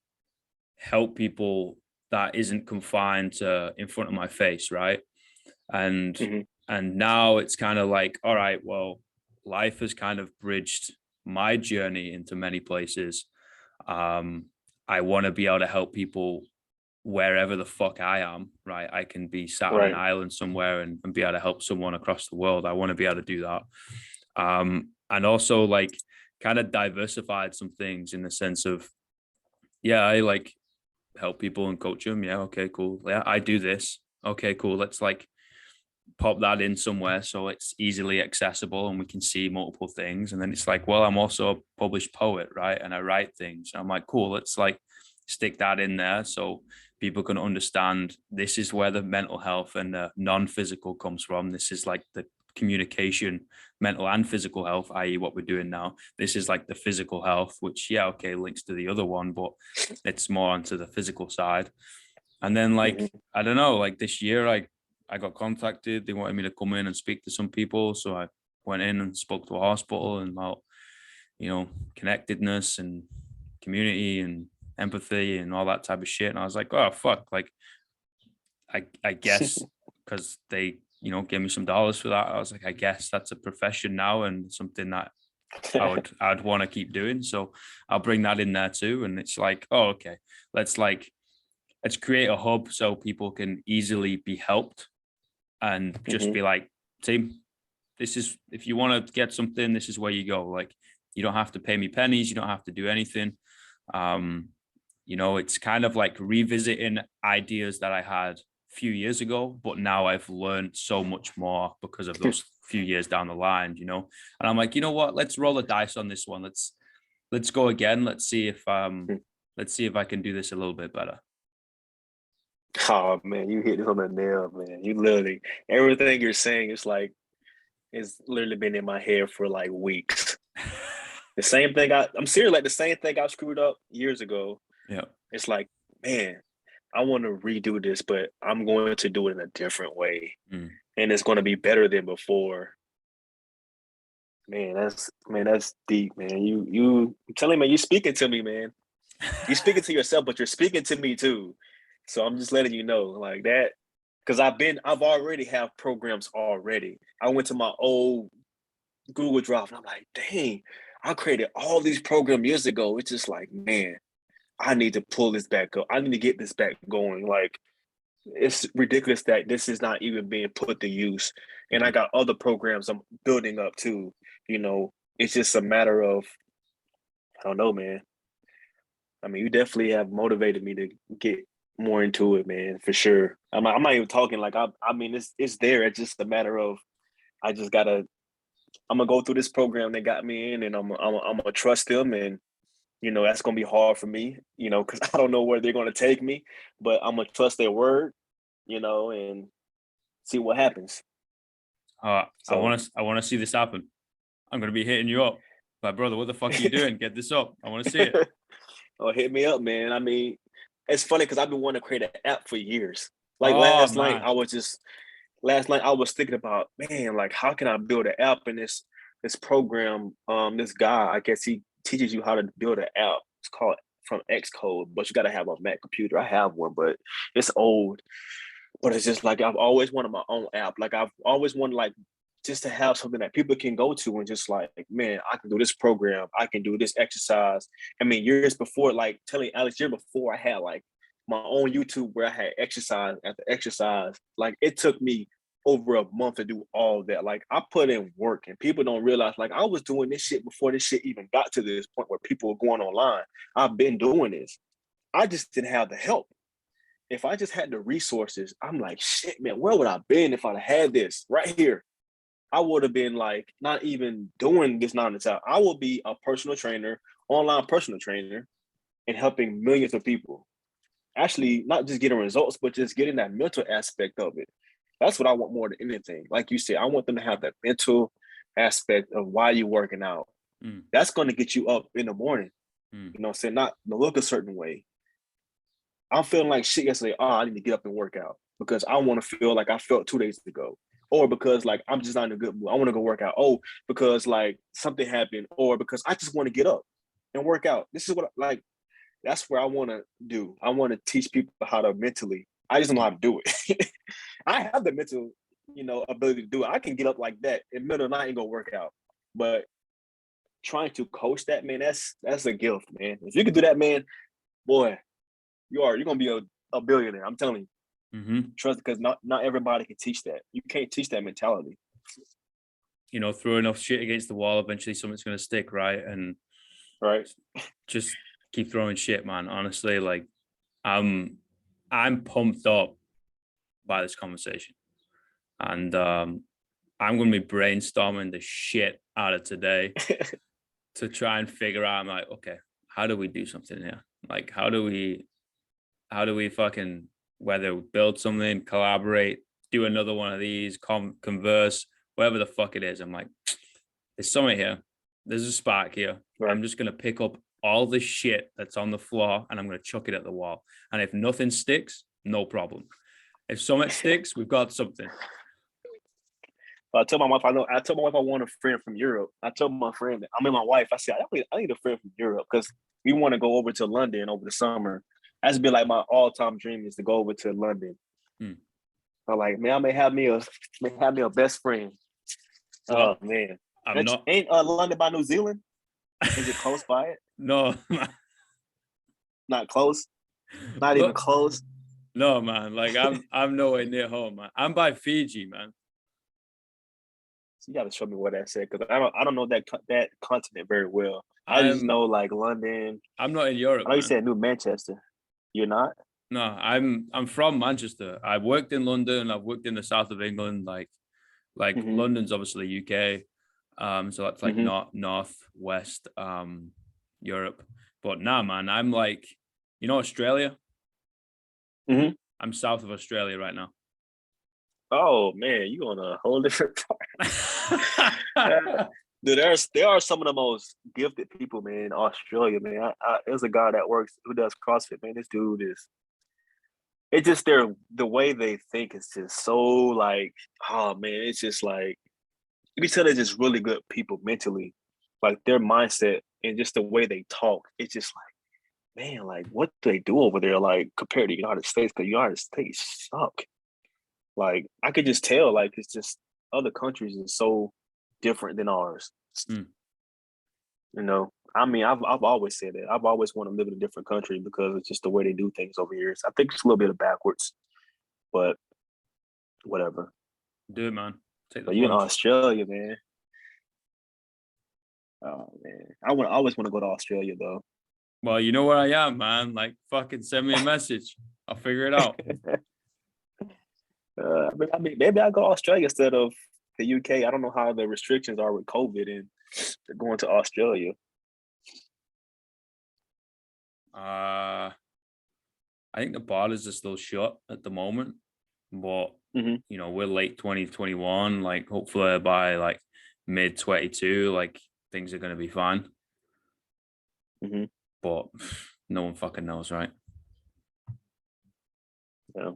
help people that isn't confined to in front of my face, right? And Mm-hmm. and now it's kind of like, all right, well, life has kind of bridged my journey into many places. Um, I want to be able to help people wherever the fuck I am, right? I can be sat on an Right. island somewhere and be able to help someone across the world. I want to be able to do that. And also like kind of diversified some things in the sense of, yeah, I like help people and coach them. Yeah, okay, cool. Yeah, I do this. Okay, cool. Let's like pop that in somewhere so it's easily accessible and we can see multiple things. And then it's like, well, I'm also a published poet, right? And I write things. I'm like, cool, let's like stick that in there so people can understand this is where the mental health and the non-physical comes from. This is like the communication, mental and physical health, i.e. what we're doing now. This is like the physical health, which, yeah, okay, links to the other one, but it's more onto the physical side. And then like, Mm-hmm. I don't know, like this year, I got contacted. They wanted me to come in and speak to some people. So I went in and spoke to a hospital and about, connectedness and community and empathy and all that type of shit. And I was like, oh, fuck. Like, I guess because they, gave me some dollars for that. I was like, I guess that's a profession now and something that I'd want to keep doing. So I'll bring that in there too. And it's like, oh, okay, let's like, let's create a hub so people can easily be helped and just Mm-hmm. be like, team, this is, if you want to get something, this is where you go. Like, you don't have to pay me pennies. You don't have to do anything. It's kind of like revisiting ideas that I had a few years ago, but now I've learned so much more because of those few years down the line, and I'm like, you know what, let's roll the dice on this one. Let's go again. Let's see if I can do this a little bit better. Oh man, you hit this on the nail, man. You literally everything you're saying is like it's literally been in my head for like weeks. The same thing I'm serious, like the same thing I screwed up years ago. Yeah. It's like, man, I want to redo this, but I'm going to do it in a different way. Mm. And it's going to be better than before. That's deep, man. I'm telling you, man, you're speaking to me, man. You're speaking to yourself, but you're speaking to me too. So I'm just letting you know, like that, because I've already have programs already. I went to my old Google Drive and I'm like, dang, I created all these programs years ago. It's just like, man, I need to pull this back up. I need to get this back going. Like, it's ridiculous that this is not even being put to use. And I got other programs I'm building up too. It's just a matter of, I don't know, man. I mean, you definitely have motivated me to get more into it, man, for sure. I'm not even talking like I mean, it's there. It's just a matter of I just gotta. I'm gonna go through this program they got me in, and I'm gonna trust them, and that's gonna be hard for me, because I don't know where they're gonna take me, but I'm gonna trust their word, and see what happens. I So, want to see this happen. I'm gonna be hitting you up, like, brother, what the fuck are you doing? Get this up. I want to see it. oh, hit me up, man. I mean, it's funny because I've been wanting to create an app for years. Like Oh man. last night I was thinking about, man, like how can I build an app in this program? This guy, I guess he teaches you how to build an app. It's called from Xcode, but you got to have a Mac computer. I have one, but it's old. But it's just like I've always wanted my own app. Like I've always wanted like just to have something that people can go to and just like, man, I can do this program, I can do this exercise. I mean, years before, like telling Alex, year before I had like my own YouTube where I had exercise after exercise. Like it took me over a month to do all that. Like I put in work and people don't realize like I was doing this shit before this shit even got to this point where people were going online. I've been doing this. I just didn't have the help. If I just had the resources, I'm like, shit, man, where would I been if I'd had this right here? I would have been like not even doing this 9 to 5. I will be a personal trainer, online personal trainer, and helping millions of people. Actually, not just getting results, but just getting that mental aspect of it. That's what I want more than anything. Like you said, I want them to have that mental aspect of why you're working out. That's going to get you up in the morning. You know what I'm saying? Not to look a certain way. I'm feeling like shit yesterday. Oh, I need to get up and work out because I want to feel like I felt 2 days ago. Or because like I'm just not in a good mood. I want to go work out. Oh, because like something happened, or because I just want to get up and work out. This is what like that's where I want to do. I want to teach people how to mentally. I just don't know how to do it. I have the mental, ability to do it. I can get up like that in the middle of the night and go work out. But trying to coach that, man, that's a gift, man. If you can do that, man, boy, you're gonna be a billionaire. I'm telling you. Trust, because not everybody can teach that. You can't teach that mentality. Throw enough shit against the wall, eventually something's gonna stick, right? And just keep throwing shit, man. Honestly, like I'm pumped up by this conversation, and I'm gonna be brainstorming the shit out of today to try and figure out. I'm like, okay, how do we do something here? Like, how do we fucking, whether build something, collaborate, do another one of these, converse, whatever the fuck it is. I'm like, there's something here. There's a spark here. Right. I'm just going to pick up all the shit that's on the floor and I'm going to chuck it at the wall. And if nothing sticks, no problem. If something sticks, we've got something. I told my wife I want a friend from Europe. I told my friend, my wife, I said, I need a friend from Europe because we want to go over to London over the summer. That's been like my all-time dream is to go over to London. I'm like, man, I may have me a best friend. Well, oh man, ain't London by New Zealand? Is it close by it? No, not close. Not even close. No, man. Like I'm nowhere near home, man. I'm by Fiji, man. So you got to show me where that's at because I don't know that continent very well. I just know like London. I'm not in Europe. I know you said New Manchester. You're not? No, I'm from Manchester. I worked in London. I've worked in the south of England. Like London's obviously UK. So that's like north west Europe. But nah, man, I'm like, Australia. I'm south of Australia right now. Oh man, you on a whole different part. Dude, there are some of the most gifted people, man, in Australia, man. There's a guy who does CrossFit, man. This dude it's just the way they think is just so like, oh man, it's just like you can tell they're just really good people mentally. Like their mindset and just the way they talk, it's just like, man, like what do they do over there, like compared to the United States? Because the United States suck. Like I could just tell, like it's just other countries is so different than ours. I've always said that. I've always wanted to live in a different country because it's just the way they do things over here. So I think it's a little bit of backwards, but whatever. Do it, man. But you in Australia, man. Oh man, I always want to go to Australia though. Well, you know where I am, man. Like, fucking send me a message. I'll figure it out. Maybe I'll go to Australia instead of the UK. I don't know how the restrictions are with COVID and going to Australia. I think the borders are still shut at the moment, but we're late 2021. Like, hopefully by like mid 22, like things are going to be fine. But no one fucking knows, right? Yeah.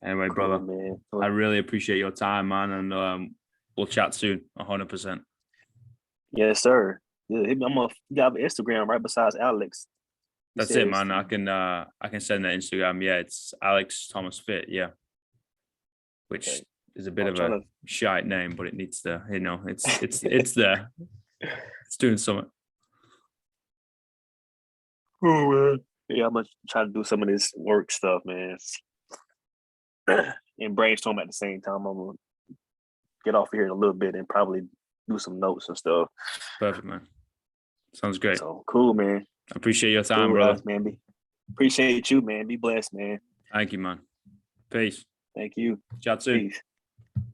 Anyway, cool, brother, man. I really appreciate your time, man, and we'll chat soon, 100%. Yes, sir. Yeah, you got Instagram right besides Alex. That's it, man. I can send that Instagram. Yeah, it's Alex Thomas Fit. Yeah, which is a bit of a shite name, but it needs to, it's there. It's doing something. Oh man, yeah, I'm gonna try to do some of this work stuff, man. And brainstorm at the same time. I'm gonna get off here in a little bit and probably do some notes and stuff. Perfect, man. Sounds great. So cool, man. I appreciate your time, brother. Man. Appreciate you, man. Be blessed, man. Thank you, man. Peace. Thank you. Chat soon. Peace.